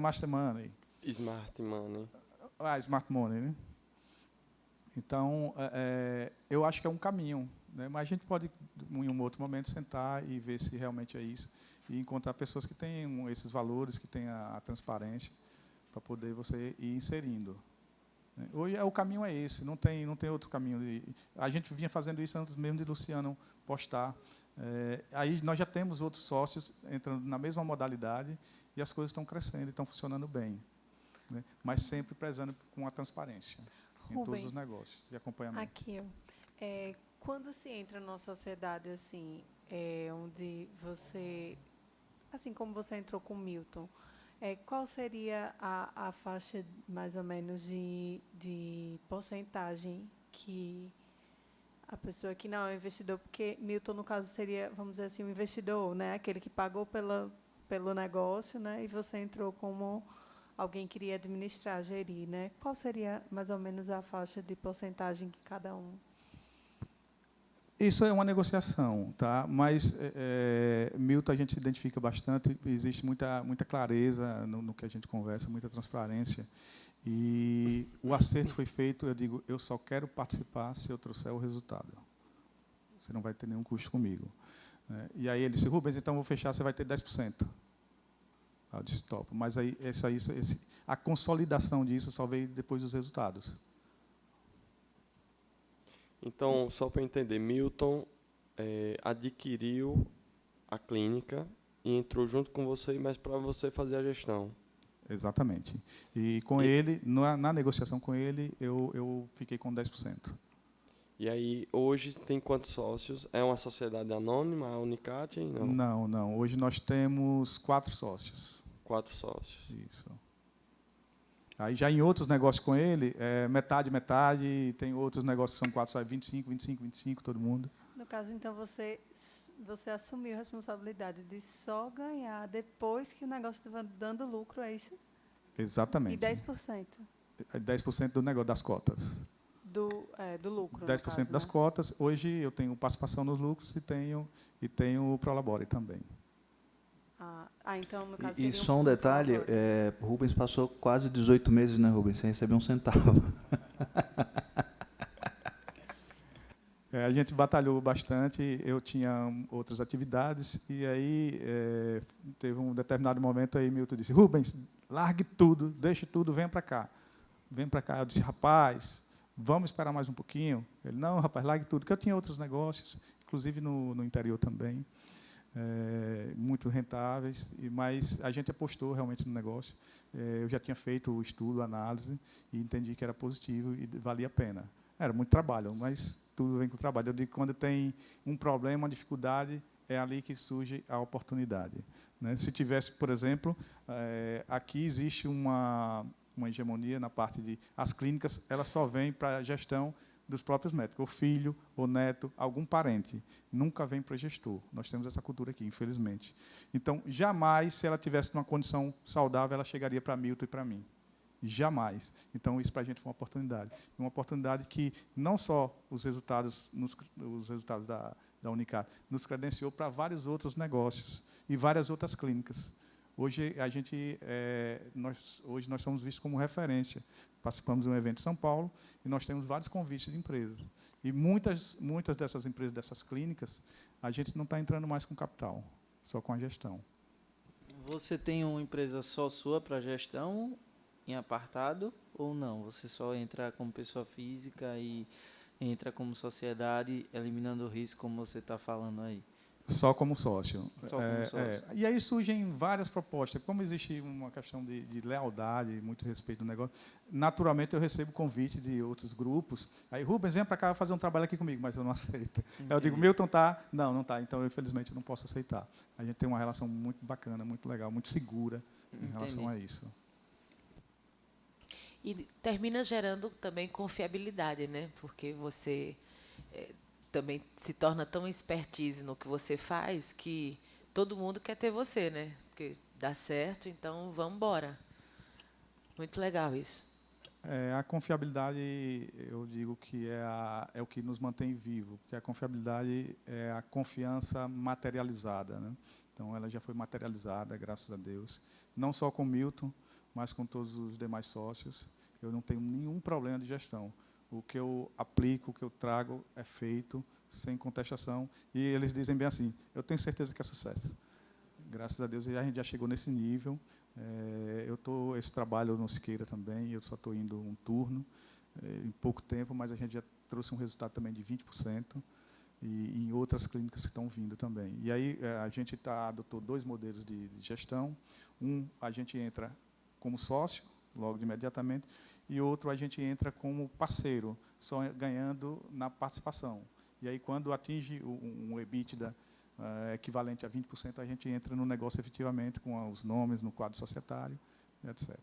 Master Money. Smart Money. Smart Money, né? Então, eu acho que é um caminho, né? Mas a gente pode, em um outro momento, sentar e ver se realmente é isso e encontrar pessoas que tenham esses valores, que tenham a transparência, para poder você ir inserindo. Hoje o caminho é esse, não tem outro caminho. A gente vinha fazendo isso antes mesmo de Luciano postar. Aí nós já temos outros sócios entrando na mesma modalidade e as coisas estão crescendo e estão funcionando bem, né? Mas sempre prezando com a transparência em todos os negócios de acompanhamento. Aqui, quando se entra numa sociedade assim, onde você, assim como você entrou com o Milton, qual seria a faixa, mais ou menos, de porcentagem que a pessoa que não é investidor, porque Milton, no caso, seria, vamos dizer assim, um investidor, né? Aquele que pagou pelo negócio, né? E você entrou como alguém que iria administrar, gerir, né? Qual seria, mais ou menos, a faixa de porcentagem que cada um... Isso é uma negociação, tá? Mas Milton a gente se identifica bastante, existe muita clareza no que a gente conversa, muita transparência. E o acerto foi feito, eu digo, eu só quero participar se eu trouxer o resultado. Você não vai ter nenhum custo comigo. E aí ele disse, Rubens, então vou fechar, você vai ter 10%. Eu disse, topo. Mas aí, a consolidação disso só veio depois dos resultados. Então, só para entender, Milton adquiriu a clínica e entrou junto com você, mas para você fazer a gestão. Exatamente. E com ele, na negociação com ele, eu fiquei com 10%. E aí, hoje, tem quantos sócios? É uma sociedade anônima, a Unicat? Não. Não. Hoje nós temos 4 sócios. 4 sócios. Isso. Aí já em outros negócios com ele, metade, tem outros negócios que são 4, só 25, todo mundo. No caso, então, você assumiu a responsabilidade de só ganhar depois que o negócio estava dando lucro, é isso? Exatamente. E 10%? 10% do negócio, das cotas. Do lucro, 10% caso, das né? cotas. Hoje eu tenho participação nos lucros e tenho o Prolabore também. Então, no caso, E seria só um detalhe, Rubens passou quase 18 meses, né, Rubens, sem receber um centavo. A gente batalhou bastante, eu tinha outras atividades, e aí teve um determinado momento, aí Milton disse, Rubens, largue tudo, deixe tudo, venha para cá. Vem para cá. Eu disse, rapaz, vamos esperar mais um pouquinho? Ele, não, rapaz, largue tudo, porque eu tinha outros negócios, inclusive no interior também, muito rentáveis, mas a gente apostou realmente no negócio. Eu já tinha feito o estudo, a análise, e entendi que era positivo e valia a pena. Era muito trabalho, mas tudo vem com o trabalho. Eu digo que quando tem um problema, uma dificuldade, é ali que surge a oportunidade, né? Se tivesse, por exemplo, aqui existe uma hegemonia na parte de... As clínicas, elas só vêm para a gestão dos próprios médicos, o filho, o neto, algum parente. Nunca vem para o gestor. Nós temos essa cultura aqui, infelizmente. Então, jamais, se ela tivesse uma condição saudável, ela chegaria para Milton e para mim. Jamais. Então, isso para a gente foi uma oportunidade. Uma oportunidade que não só os resultados da Unicat nos credenciou para vários outros negócios e várias outras clínicas. Hoje, nós somos vistos como referência. Participamos de um evento em São Paulo e nós temos vários convites de empresas. E muitas dessas empresas, dessas clínicas, a gente não está entrando mais com capital, só com a gestão. Você tem uma empresa só sua para gestão, em apartado, ou não? Você só entra como pessoa física e entra como sociedade, eliminando o risco, como você está falando aí? Só como sócio. Só como sócio. E aí surgem várias propostas. Como existe uma questão de lealdade, muito respeito do negócio, naturalmente eu recebo convite de outros grupos. Aí, Rubens, vem para cá fazer um trabalho aqui comigo, mas eu não aceito. Aí eu digo, Milton, tá? Não está. Então, infelizmente, eu não posso aceitar. A gente tem uma relação muito bacana, muito legal, muito segura em relação a isso. E termina gerando também confiabilidade, né? Porque você também se torna tão expertise no que você faz que todo mundo quer ter você, né? Porque dá certo, então vamos embora. Muito legal isso. A confiabilidade, eu digo que é o que nos mantém vivo, porque a confiabilidade é a confiança materializada, né? Então, ela já foi materializada, graças a Deus, não só com o Milton, mas com todos os demais sócios. Eu não tenho nenhum problema de gestão. O que eu aplico, o que eu trago é feito sem contestação, e eles dizem bem assim, eu tenho certeza que é sucesso. Graças a Deus, a gente já chegou nesse nível. Esse trabalho no Siqueira também, eu só estou indo um turno, em pouco tempo, mas a gente já trouxe um resultado também de 20%, e em outras clínicas que estão vindo também. E aí a gente adotou 2 modelos de gestão. A gente entra como sócio, logo de imediatamente, e outro a gente entra como parceiro, só ganhando na participação. E aí, quando atinge um EBITDA equivalente a 20%, a gente entra no negócio efetivamente, com os nomes no quadro societário, etc.